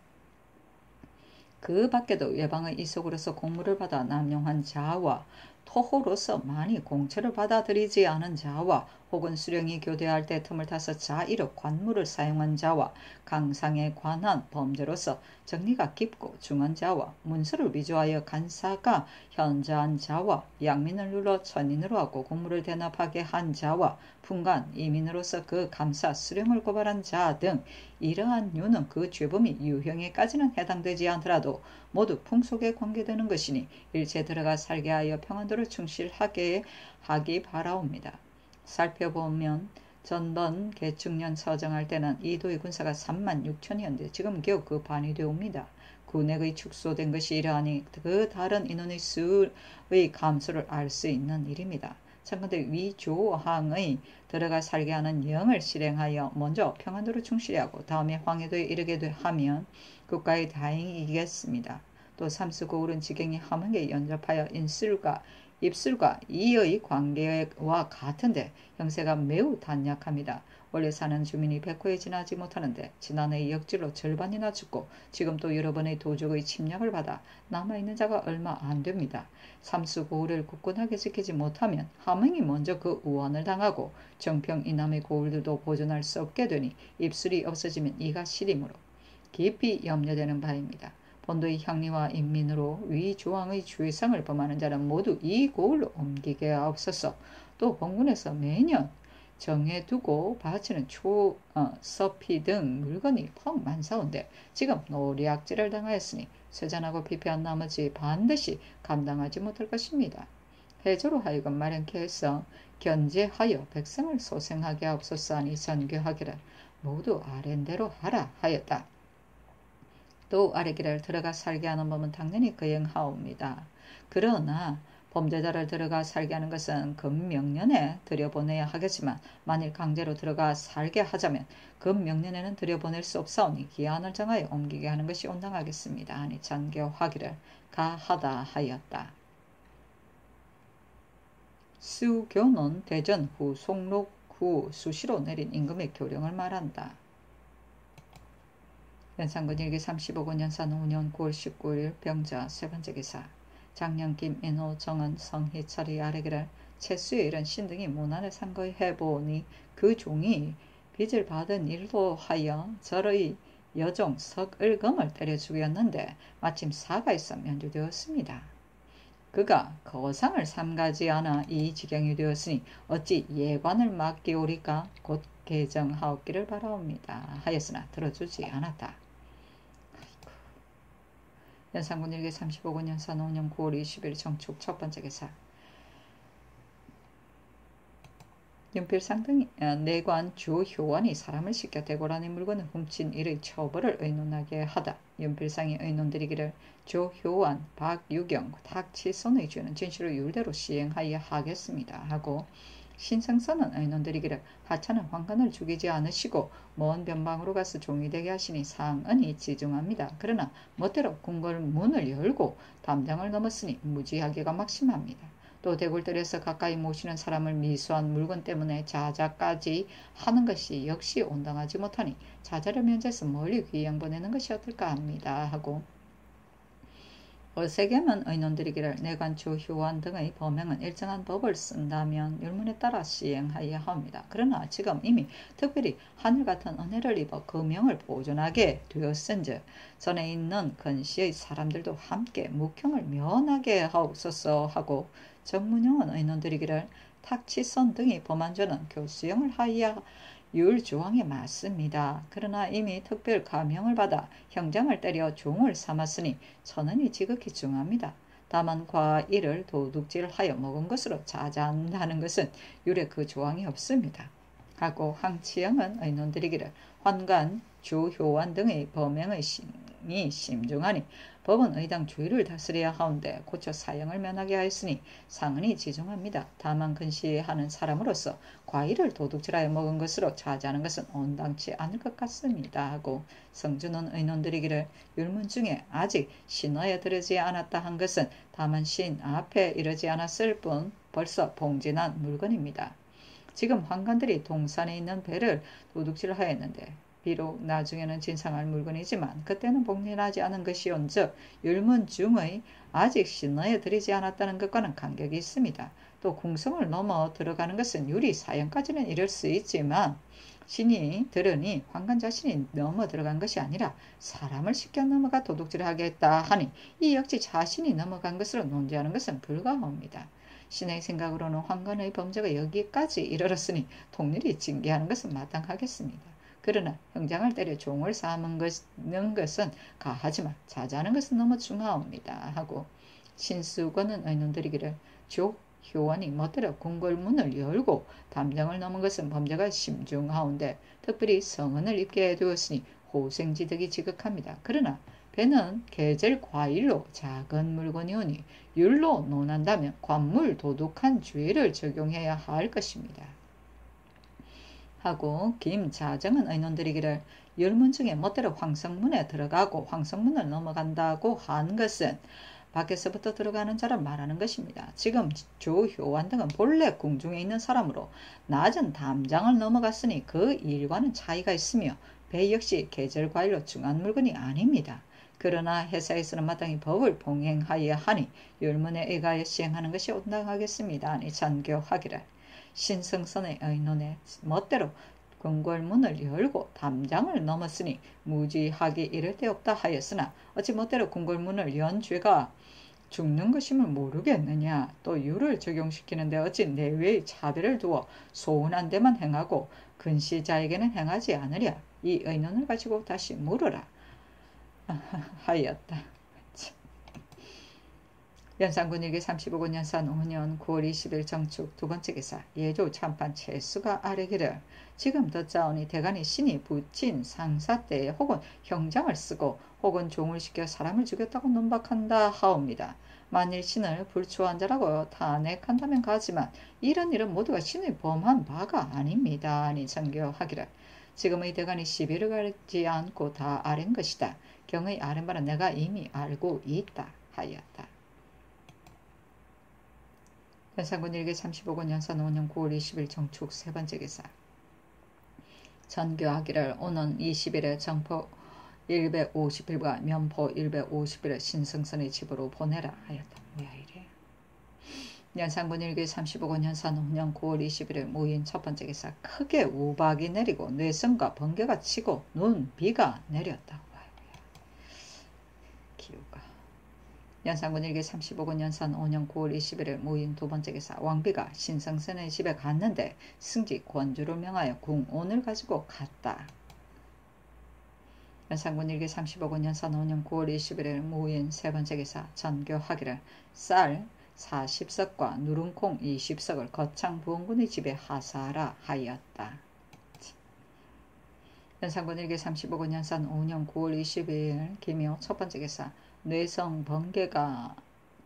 Speaker 1: 그 밖에도 외방의 이속으로서 공무를 받아 남용한 자와 토호로서 많이 공처를 받아들이지 않은 자와 혹은 수령이 교대할 때 틈을 타서 자의로 관물을 사용한 자와 강상에 관한 범죄로서 정리가 깊고 중한 자와 문서를 위조하여 간사가 현자한 자와 양민을 눌러 천인으로 하고 공물을 대납하게 한 자와 풍간 이민으로서 그 감사 수령을 고발한 자 등 이러한 류는 그 죄범이 유형에까지는 해당되지 않더라도 모두 풍속에 관계되는 것이니 일체 들어가 살게 하여 평안도를 충실하게 하기 바라옵니다. 살펴보면 전번 개축년 서정할 때는 이도의 군사가 36,000이었는데 지금 겨우 그 반이 되옵니다. 군액의 축소된 것이 이러하니 그 다른 인원의 수의 감소를 알 수 있는 일입니다. 참건대 위조항의 들어가 살게 하는 영을 실행하여 먼저 평안도를 충실히 하고 다음에 황해도에 이르게 하면 국가의 다행이겠습니다. 또 삼수고울은 지경이 함흥에 연접하여 입술과 이의 관계와 같은데 형세가 매우 단약합니다. 원래 사는 주민이 100호에 지나지 못하는데 지난해 역질로 절반이나 죽고 지금 또 여러 번의 도적의 침략을 받아 남아있는 자가 얼마 안 됩니다. 삼수고울을 굳건하게 지키지 못하면 함흥이 먼저 그 우환을 당하고 정평 이남의 고울들도 보존할 수 없게 되니 입술이 없어지면 이가 시리므로 깊이 염려되는 바입니다. 본도의 향리와 인민으로 위조항의 주의상을 범하는 자는 모두 이 고을로 옮기게 하옵소서. 또 본군에서 매년 정해두고 바치는 서피 등 물건이 퍽 많사온데 지금 노략질을 당하였으니 쇠잔하고 피폐한 나머지 반드시 감당하지 못할 것입니다. 해조로 하여금 마련케 해서 견제하여 백성을 소생하게 하옵소서 하니 전교하기를 모두 아랜대로 하라 하였다. 또 아래길을 들어가 살게 하는 법은 당연히 거행하옵니다. 그러나 범죄자를 들어가 살게 하는 것은 금명년에 들여보내야 하겠지만 만일 강제로 들어가 살게 하자면 금명년에는 들여보낼 수 없사오니 기한을 정하여 옮기게 하는 것이 온당하겠습니다. 하니 전교하기를 가하다 하였다. 수교는 대전 후 송록 후 수시로 내린 임금의 교령을 말한다. 연산군 일기 35군 연산 5년 9월 19일 병자 세번째 기사 장령 김인호 정은 성희철이 아래기를 채수에 이른 신등이 모난을 상거히 해보니 그 종이 빚을 받은 일로 하여 절의 여종 석을검을 때려 죽였는데 마침 사가 있어 면제되었습니다. 그가 거상을 삼가지 않아 이 지경이 되었으니 어찌 예관을 맡기오리까 곧 개정하옵기를 바라옵니다. 하였으나 들어주지 않았다. 연산군 일기 35군 연산 5년 9월 20일 정축 첫번째 기사 윤필상 등 내관 주효원이 사람을 시켜 대궐 안의 물건을 훔친 일의 처벌을 의논하게 하다. 윤필상이 의논드리기를 조효원, 박유경, 탁치선의 죄는 진실로 율대로 시행하여 하겠습니다 하고 신성선은 의논드리기를 하찮은 황관을 죽이지 않으시고 먼 변방으로 가서 종이 되게 하시니 상은이 지중합니다. 그러나 멋대로 궁궐 문을 열고 담장을 넘었으니 무지하기가 막심합니다. 또 대궐들에서 가까이 모시는 사람을 미수한 물건 때문에 자자까지 하는 것이 역시 온당하지 못하니 자자를 면제해서 멀리 귀양 보내는 것이 어떨까 합니다 하고 어세겜은 의논드리기를 내관주 효원 등의 범행은 일정한 법을 쓴다면 율문에 따라 시행하여야 합니다. 그러나 지금 이미 특별히 하늘같은 은혜를 입어 그 명을 보존하게 되었은즉 전에 있는 근시의 사람들도 함께 묵형을 면하게 하옵소서 하고 정문영은 의논드리기를 탁치선 등이 범한 죄는 교수형을 하여 율조항에 맞습니다. 그러나 이미 특별 가명을 받아 형장을 때려 종을 삼았으니 천은이 지극히 중합니다. 다만 과일을 도둑질하여 먹은 것으로 자자한다는 것은 율에 그 조항이 없습니다. 하고 황치영은 의논드리기를 환관, 주효환 등의 범행의 신이 심중하니 법은 의당 주의를 다스려야 하온데 고쳐 사형을 면하게 하였으니 상은이 지중합니다. 다만 근시하는 사람으로서 과일을 도둑질하여 먹은 것으로 자자하는 것은 온당치 않을 것 같습니다. 하고 성준은 의논드리기를 율문 중에 아직 신어에 들어지 않았다 한 것은 다만 신 앞에 이르지 않았을 뿐 벌써 봉진한 물건입니다. 지금 환관들이 동산에 있는 배를 도둑질하였는데 비록 나중에는 진상할 물건이지만 그때는 봉진하지 않은 것이온즉 율문 중의 아직 신어에 들이지 않았다는 것과는 간격이 있습니다. 또 궁성을 넘어 들어가는 것은 율이 사형까지는 이를 수 있지만 신이 들으니 환관 자신이 넘어 들어간 것이 아니라 사람을 시켜 넘어가 도둑질을 하겠다 하니 이 역시 자신이 넘어간 것으로 논지하는 것은 불가합니다. 신의 생각으로는 환관의 범죄가 여기까지 이르렀으니 통일이 징계하는 것은 마땅하겠습니다. 그러나 형장을 때려 종을 삼는 것은 가하지만 자자하는 것은 너무 중하옵니다. 하고 신수권은 의논드리기를 조효원이 멋대로 궁궐문을 열고 담장을 넘은 것은 범죄가 심중하온데 특별히 성은을 입게 해두었으니 호생지득이 지극합니다. 그러나 배는 계절 과일로 작은 물건이오니 율로 논한다면 관물 도둑한 죄를 적용해야 할 것입니다. 하고 김자정은 의논드리기를 율문 중에 멋대로 황성문에 들어가고 황성문을 넘어간다고 한 것은 밖에서부터 들어가는 자를 말하는 것입니다. 지금 조효환 등은 본래 궁중에 있는 사람으로 낮은 담장을 넘어갔으니 그 일과는 차이가 있으며 배 역시 계절과일로 중한 물건이 아닙니다. 그러나 회사에서는 마땅히 법을 봉행하여야 하니 율문에 의하여 시행하는 것이 온당하겠습니다. 아니 잔교하기를 신성선의 의논에 멋대로 궁궐문을 열고 담장을 넘었으니 무지하기 이를 데 없다 하였으나 어찌 멋대로 궁궐문을 연 죄가 죽는 것임을 모르겠느냐. 또 율을 적용시키는데 어찌 내외의 차별을 두어 소운한 데만 행하고 근시자에게는 행하지 않으랴. 이 의논을 가지고 다시 물으라 하였다. 연산군 일기 35군 연산 5년 9월 20일 정축 두 번째 기사 예조 참판 채수가 아뢰기를 지금 듣자오니 대간이 신이 붙인 상사 때에 혹은 형장을 쓰고 혹은 종을 시켜 사람을 죽였다고 논박한다 하옵니다. 만일 신을 불초한 자라고 탄핵한다면 가지만 이런 일은 모두가 신의 범한 바가 아닙니다. 아니 정교하기를 지금의 대간이 시비를 가리지 않고 다 아랜 것이다. 경의 아랜 바는 내가 이미 알고 있다 하였다. 연산군 일기 35군 연산 5년 9월 20일 정축 세 번째 기사 전교하기를 오는 20일에 정포 150일과 면포 150일에 신성선의 집으로 보내라 하였다. 뭐야 이래. 연산군 일기 35군 연산 5년 9월 20일에 모인 첫 번째 기사 크게 우박이 내리고 뇌성과 번개가 치고 눈 비가 내렸다. 기우가 연산군 일기 35군 연산 5년 9월 21일 모인 두 번째 기사 왕비가 신성선의 집에 갔는데 승지 권주를 명하여 궁온을 가지고 갔다. 연산군 일기 35군 연산 5년 9월 21일 모인 세 번째 기사 전교하기를 쌀 40석과 누run콩 20석을 거창 부원군의 집에 하사하라 하였다. 연산군 일기 35군 연산 5년 9월 22일 기묘 첫 번째 기사 뇌성 번개가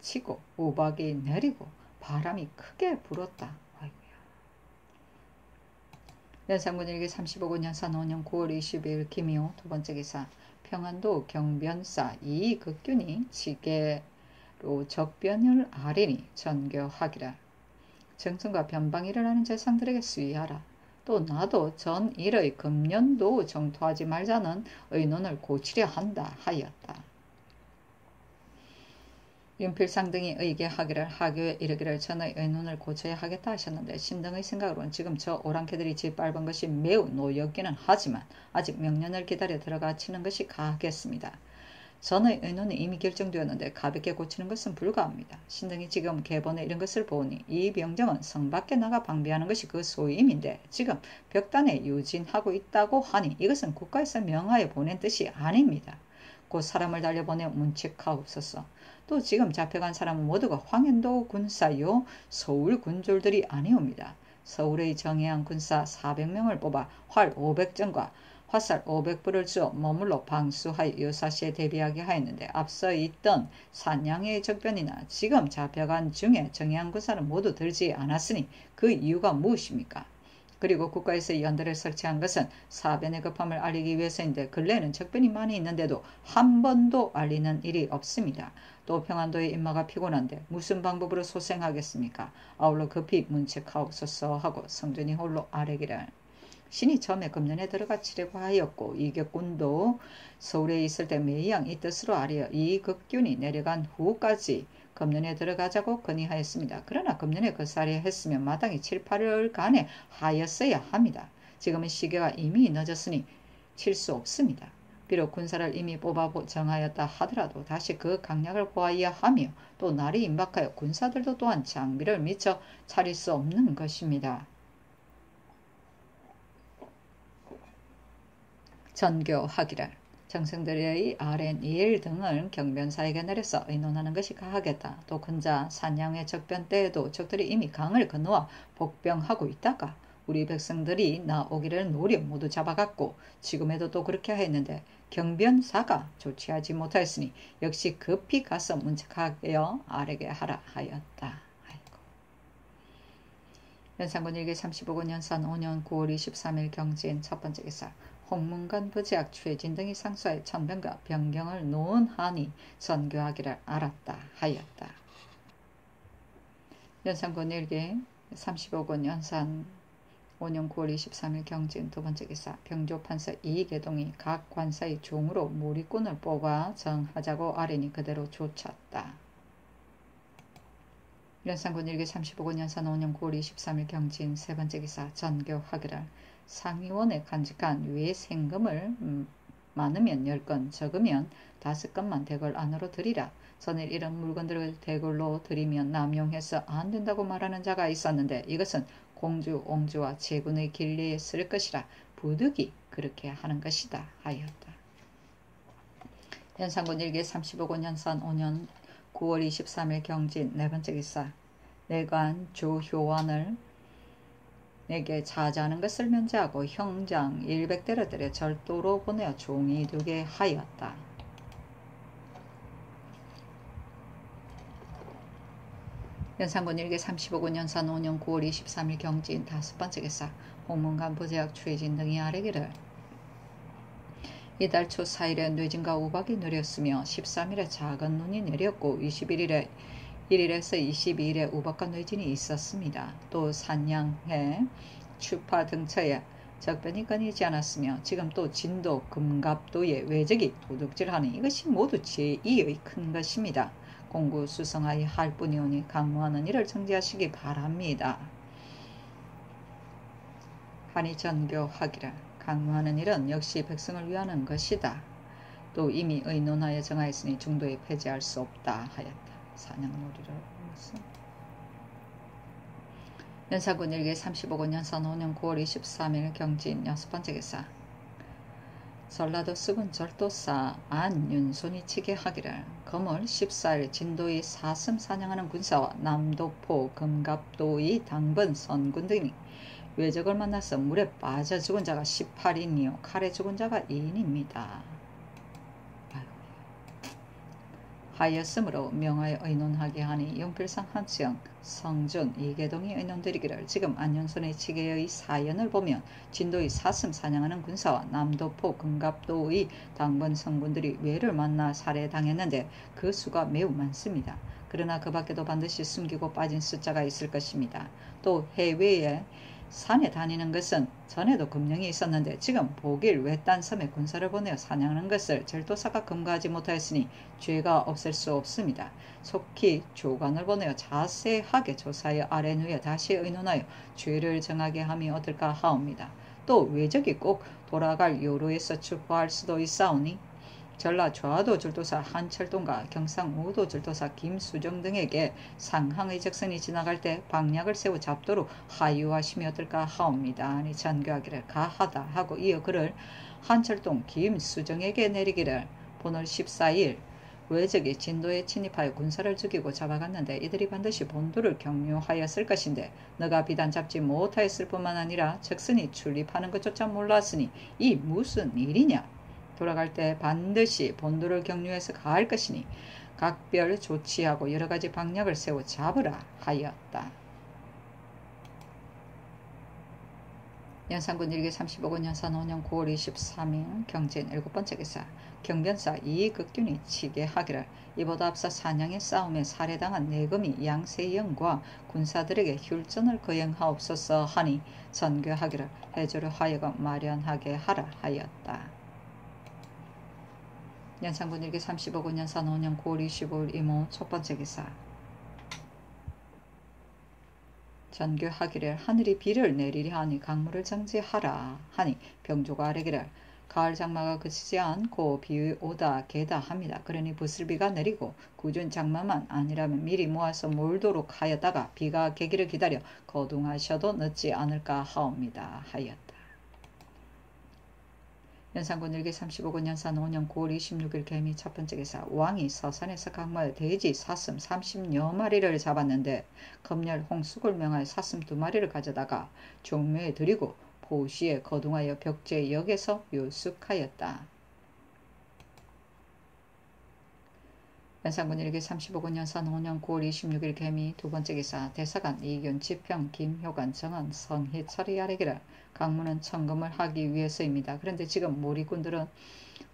Speaker 1: 치고 우박이 내리고 바람이 크게 불었다. 아이고야. 연산군 일기 35군 연산 5년 9월 22일 기묘 두 번째 기사 평안도 경변사 이극균이 지게로 적변을 아리니 전교하기라. 정성과 변방이 일어나는 재상들에게 수의하라. 또 나도 전 일의 금년도 정토하지 말자는 의논을 고치려 한다 하였다. 윤필상 등이 의계하기를 하교에 이르기를 전의 의논을 고쳐야 하겠다 하셨는데 신등의 생각으로는 지금 저 오랑캐들이 짓밟은 것이 매우 노엽기는 하지만 아직 명년을 기다려 들어가 치는 것이 가하겠습니다. 전의 의논이 이미 결정되었는데 가볍게 고치는 것은 불가합니다. 신등이 지금 개본에 이른 것을 보니 이 병정은 성 밖에 나가 방비하는 것이 그 소임인데 지금 벽단에 유진하고 있다고 하니 이것은 국가에서 명하여 보낸 뜻이 아닙니다. 곧 사람을 달려보내 문책하옵소서. 또 지금 잡혀간 사람은 모두가 황현도 군사요 서울 군졸들이 아니옵니다. 서울의 정예한 군사 400명을 뽑아 활 500정과 화살 500불을 주어 머물러 방수하여 유사시에 대비하게 하였는데 앞서 있던 산양의 적변이나 지금 잡혀간 중에 정예한 군사는 모두 들지 않았으니 그 이유가 무엇입니까? 그리고 국가에서 연대를 설치한 것은 사변의 급함을 알리기 위해서인데 근래에는 적변이 많이 있는데도 한 번도 알리는 일이 없습니다. 또 평안도의 인마가 피곤한데 무슨 방법으로 소생하겠습니까? 아울러 급히 문책하옵소서 하고 성준이 홀로 아뢰기를 신이 처음에 금년에 들어가 치려고 하였고 이격군도 서울에 있을 때 매양 이 뜻으로 아뢰어 이 극균이 내려간 후까지 금년에 들어가자고 건의하였습니다. 그러나 금년에 거사리 했으면 마땅히 7, 8월간에 하였어야 합니다. 지금은 시기가 이미 늦었으니 칠 수 없습니다. 비록 군사를 이미 뽑아 정하였다 하더라도 다시 그 강약을 고하여야 하며 또 날이 임박하여 군사들도 또한 장비를 미처 차릴 수 없는 것입니다. 전교하기를 정승들의 RNEL 등을 경변사에게 내려서 의논하는 것이 가하겠다. 또 군자 산양의 적변 때에도 적들이 이미 강을 건너와 복병하고 있다가 우리 백성들이 나오기를 노려 모두 잡아갔고 지금에도 또 그렇게 했는데 경변사가 조치하지 못하였으니 역시 급히 가서 문책하여 아뢰게 하라 하였다. 연산군 일기 35군 연산 5년 9월 23일 경진 첫 번째 기사 홍문관 부지학 최진 등이 상소하여 천병과 병경을 논하니 전교하기를 알았다 하였다. 연산군 일기 35군 연산 5년 9월 23일 경진 두 번째 기사 병조판서 이계동이 각 관사의 종으로 무리꾼을 뽑아 정하자고 아뢰니 그대로 조쳤다. 연산군 일기 35군 연산 5년 9월 23일 경진 세 번째 기사 전교하기를 상위원에 간직한 외 생금을 많으면 10건 적으면 5건만 대궐 안으로 드리라. 전에 이런 물건들을 대궐로 드리면 남용해서 안 된다고 말하는 자가 있었는데 이것은 공주, 옹주와 제군의 길리에 쓸 것이라 부득이 그렇게 하는 것이다 하였다. 연산군 일기 35군 연산 5년 9월 23일 경진 네 번째 기사 내관 조효환을 내게 자자하는 것을 면제하고 형장 100대를 때려 절도로 보내어 종이 되게 하였다. 연산군 일기 35군 연산 5년 9월 23일 경진 다섯 번째 기사 홍문관 부재학 최진 등이 아뢰기를 이달 초 4일에 뇌진과 우박이 내렸으며 13일에 작은 눈이 내렸고 21일에 1일에서 22일에 우박과 뇌진이 있었습니다. 또 산양해 추파 등처에 적변이 끊이지 않았으며 지금 또 진도 금갑도에 외적이 도둑질하니 이것이 모두 제2의 큰 것입니다. 공구 수성하여 할 뿐이오니 강무하는 일을 정지하시기 바랍니다. 한이 전교하기를 강무하는 일은 역시 백성을 위하는 것이다. 또 이미 의논하여 정하였으니 중도에 폐지할 수 없다 하였다. 사냥놀이를 연산군 일기 35군 연산 5년 9월 23일 경진 여섯 번째 기사 전라도 수군 절도사 안윤손이 치게 하기를 검을 14일 진도의 사슴 사냥하는 군사와 남도포 금갑도의 당번 선군 등이 외적을 만나서 물에 빠져 죽은 자가 18인이요 칼에 죽은 자가 2인입니다. 하였으므로 명하여 의논하게 하니 용필상 한수영, 성준, 이계동이 의논드리기를 지금 안윤손의 치계의 사연을 보면 진도의 사슴 사냥하는 군사와 남도포 금갑도의 당번 성군들이 외를 만나 살해당했는데 그 수가 매우 많습니다. 그러나 그 밖에도 반드시 숨기고 빠진 숫자가 있을 것입니다. 또 해외에 산에 다니는 것은 전에도 금령이 있었는데 지금 보길 외딴 섬에 군사를 보내어 사냥하는 것을 절도사가 금가하지 못하였으니 죄가 없을 수 없습니다. 속히 조관을 보내어 자세하게 조사하여 아랜 후에 다시 의논하여 죄를 정하게 함이 어떨까 하옵니다. 또 외적이 꼭 돌아갈 요로에서 추구할 수도 있사오니 전라 좌도 절도사 한철동과 경상 우도 절도사 김수정 등에게 상항의 적선이 지나갈 때 방략을 세워 잡도록 하유하심이 어떨까 하옵니다. 아니 전교하기를 가하다 하고 이어 그를 한철동 김수정에게 내리기를 본월 14일 외적이 진도에 침입하여 군사를 죽이고 잡아갔는데 이들이 반드시 본도를 경유하였을 것인데 너가 비단 잡지 못하였을 뿐만 아니라 적선이 출입하는 것조차 몰랐으니 이 무슨 일이냐. 돌아갈 때 반드시 본도를 경유해서 가할 것이니 각별 조치하고 여러가지 방략을 세워 잡으라 하였다. 연산군 일기 35군 연산 5년 9월 23일 경진 7번째 기사 경변사 이극균이 치게 하기를 이보다 앞서 사냥의 싸움에 살해당한 내금이 양세형과 군사들에게 흉전을 거행하옵소서 하니 전교하기를 해조를 하여금 마련하게 하라 하였다. 연산군 일기 35군 연산 5년 9월 25일 이모 첫번째 기사 전교하기를 하늘이 비를 내리려 하니 강물을 정지하라 하니 병조가 아뢰기를 가을 장마가 그치지 않고 비 오다 개다 합니다. 그러니 부슬비가 내리고 굳은 장마만 아니라면 미리 모아서 몰도록 하였다가 비가 개기를 기다려 거둥하셔도 늦지 않을까 하옵니다 하였다. 연산군 일기 35군 연산 5년 9월 26일 개미 첫번째 기사 왕이 서산에서 강모하여 돼지 사슴 30여 마리를 잡았는데 검열 홍숙을 명하여 사슴 2마리를 가져다가 종묘에 드리고 보시에 거둥하여 벽제역에서 유숙하였다. 연산군 일기 35군 연산 5년 9월 26일 개미 두번째 기사 대사관 이균 지평 김효관 정원 성희철이 아뢰기를 강문은 청금을 하기 위해서입니다. 그런데 지금 모리군들은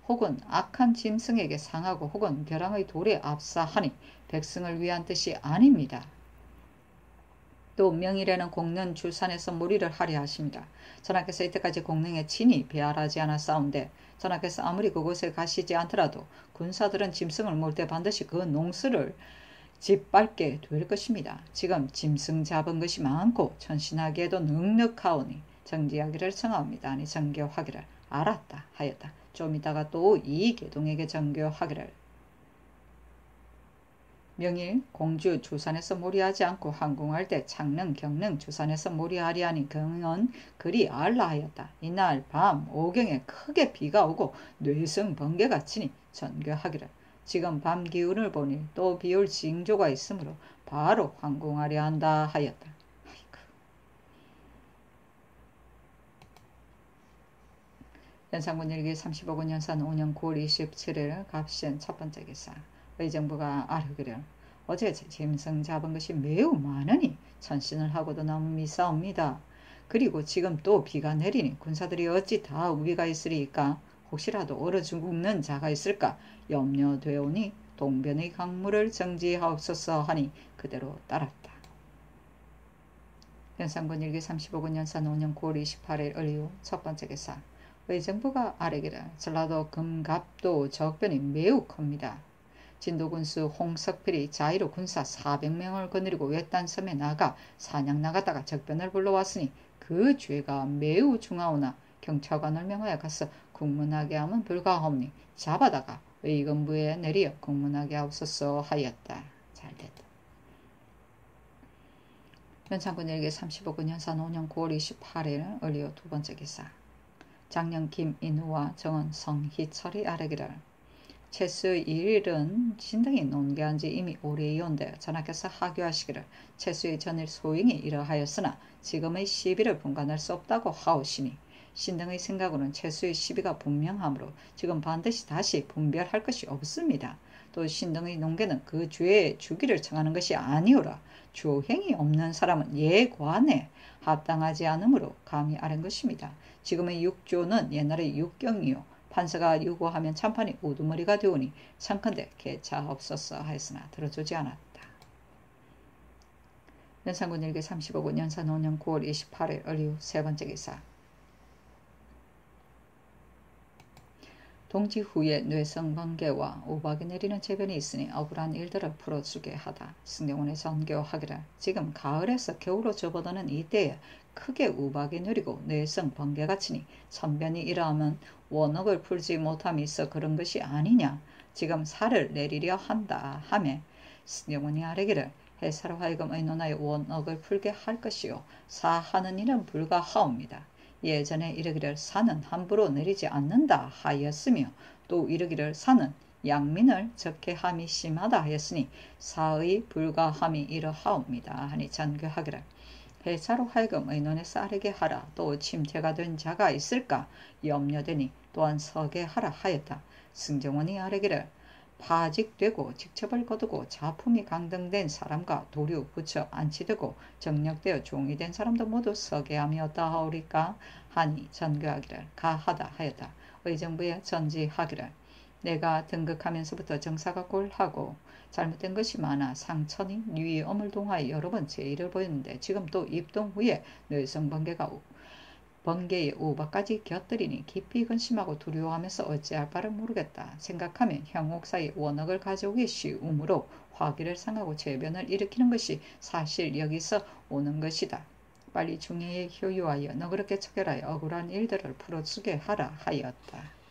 Speaker 1: 혹은 악한 짐승에게 상하고 혹은 벼랑의 돌에 압사하니 백성을 위한 뜻이 아닙니다. 또 명일에는 공릉 주산에서 몰이를 하려 하십니다. 전하께서 이때까지 공릉에 친히 배알하지 않았사온데 전하께서 아무리 그곳에 가시지 않더라도 군사들은 짐승을 몰 때 반드시 그 농수를 짓밟게 될 것입니다. 지금 짐승 잡은 것이 많고 천신하기에도 넉넉하오니 정지하기를 청하옵니다. 아니 정교하기를 알았다 하였다. 좀 이따가 또 이 계동에게 정교하기를 명일 공주 주산에서 몰이하지 않고 항공할 때 창릉 경릉 주산에서 몰이하리 하니 경은 그리 알라 하였다. 이날 밤 오경에 크게 비가 오고 뇌성 번개가 치니 전교하기를 지금 밤 기운을 보니 또 비올 징조가 있으므로 바로 항공하려 한다 하였다. 아이고. 연산군 일기 35군 연산 5년 9월 27일 갑신 첫번째 기사 의정부가 아뢰기를 어제 짐승 잡은 것이 매우 많으니 천신을 하고도 너무 미사옵니다. 그리고 지금 또 비가 내리니 군사들이 어찌 다 우리가 있으리까 혹시라도 얼어 죽는 자가 있을까 염려되오니 동변의 강물을 정지하옵소서 하니 그대로 따랐다. 연산군 일기 35군 연산 5년 9월 28일 을유 첫번째 기사 의정부가 아뢰기를 전라도 금갑도 적변이 매우 큽니다. 진도군수 홍석필이 자의로 군사 400명을 거느리고 외딴섬에 나가 사냥 나갔다가 적변을 불러왔으니 그 죄가 매우 중하오나 경찰관을 명하여 가서 국문하게 하면 불가하오니 잡아다가 의금부에 내리어 국문하게 하옵소서 하였다. 잘됐다. 연산군 일기 35군 연산 5년 9월 28일 을리오 두번째 기사 장령 김인우와 정원 성희철이 아뢰기를 채수의 일은 신등이 논개한 지 이미 오래이온데 전하께서 하교하시기를 채수의 전일 소행이 이러하였으나 지금의 시비를 분간할 수 없다고 하오시니 신등의 생각으로는 채수의 시비가 분명하므로 지금 반드시 다시 분별할 것이 없습니다. 또 신등의 논개는 그 죄의 주기를 청하는 것이 아니오라. 조행이 없는 사람은 예관에 합당하지 않으므로 감히 아는 것입니다. 지금의 육조는 옛날의 육경이요 판사가 요구하면 참판이 우두머리가 되오니 참컨대 개차없었어 하였으나 들어주지 않았다. 연산군 일기 35군 연산 5년 9월 28일 을유 세번째 기사 동지 후에 뇌성 번개와 우박이 내리는 재변이 있으니 억울한 일들을 풀어주게 하다. 승경원의 전교하기를 지금 가을에서 겨울로 접어드는 이때에 크게 우박이 내리고 뇌성 번개가 치니 천변이 이러하면 원억을 풀지 못함이 있어 그런 것이 아니냐. 지금 살을 내리려 한다 하매 승경원이 아뢰기를 해사로 하여금 의논하여 원억을 풀게 할 것이요 사하는 일은 불가하옵니다. 예전에 이르기를 산은 함부로 내리지 않는다 하였으며 또 이르기를 산은 양민을 적게 함이 심하다 하였으니 사의 불가함이 이러하옵니다 하니 전교하기를 회사로 하여금 의논에 싸르게 하라. 또 침체가 된 자가 있을까 염려되니 또한 서게 하라 하였다. 승정원이 아뢰기를 파직되고 직첩을 거두고 자품이 강등된 사람과 도류 부처 안치되고 정력되어 종이 된 사람도 모두 서게 함이었다 하오리까 하니 전교하기를 가하다 하였다. 의정부에 전지하기를 내가 등극하면서부터 정사가 꼴하고 잘못된 것이 많아 상천이 뉘엄을 동하여 여러 번 제의를 보였는데 지금 또 입동 후에 뇌성 번개의 우박까지 곁들이니 깊이 근심하고 두려워하면서 어찌할 바를 모르겠다. 생각하면 형옥사의 원억을 가져오기 쉬우므로 화기를 상하고 재변을 일으키는 것이 사실 여기서 오는 것이다. 빨리 중의에 효유하여 너그럽게 처결하여 억울한 일들을 풀어주게 하라 하였다.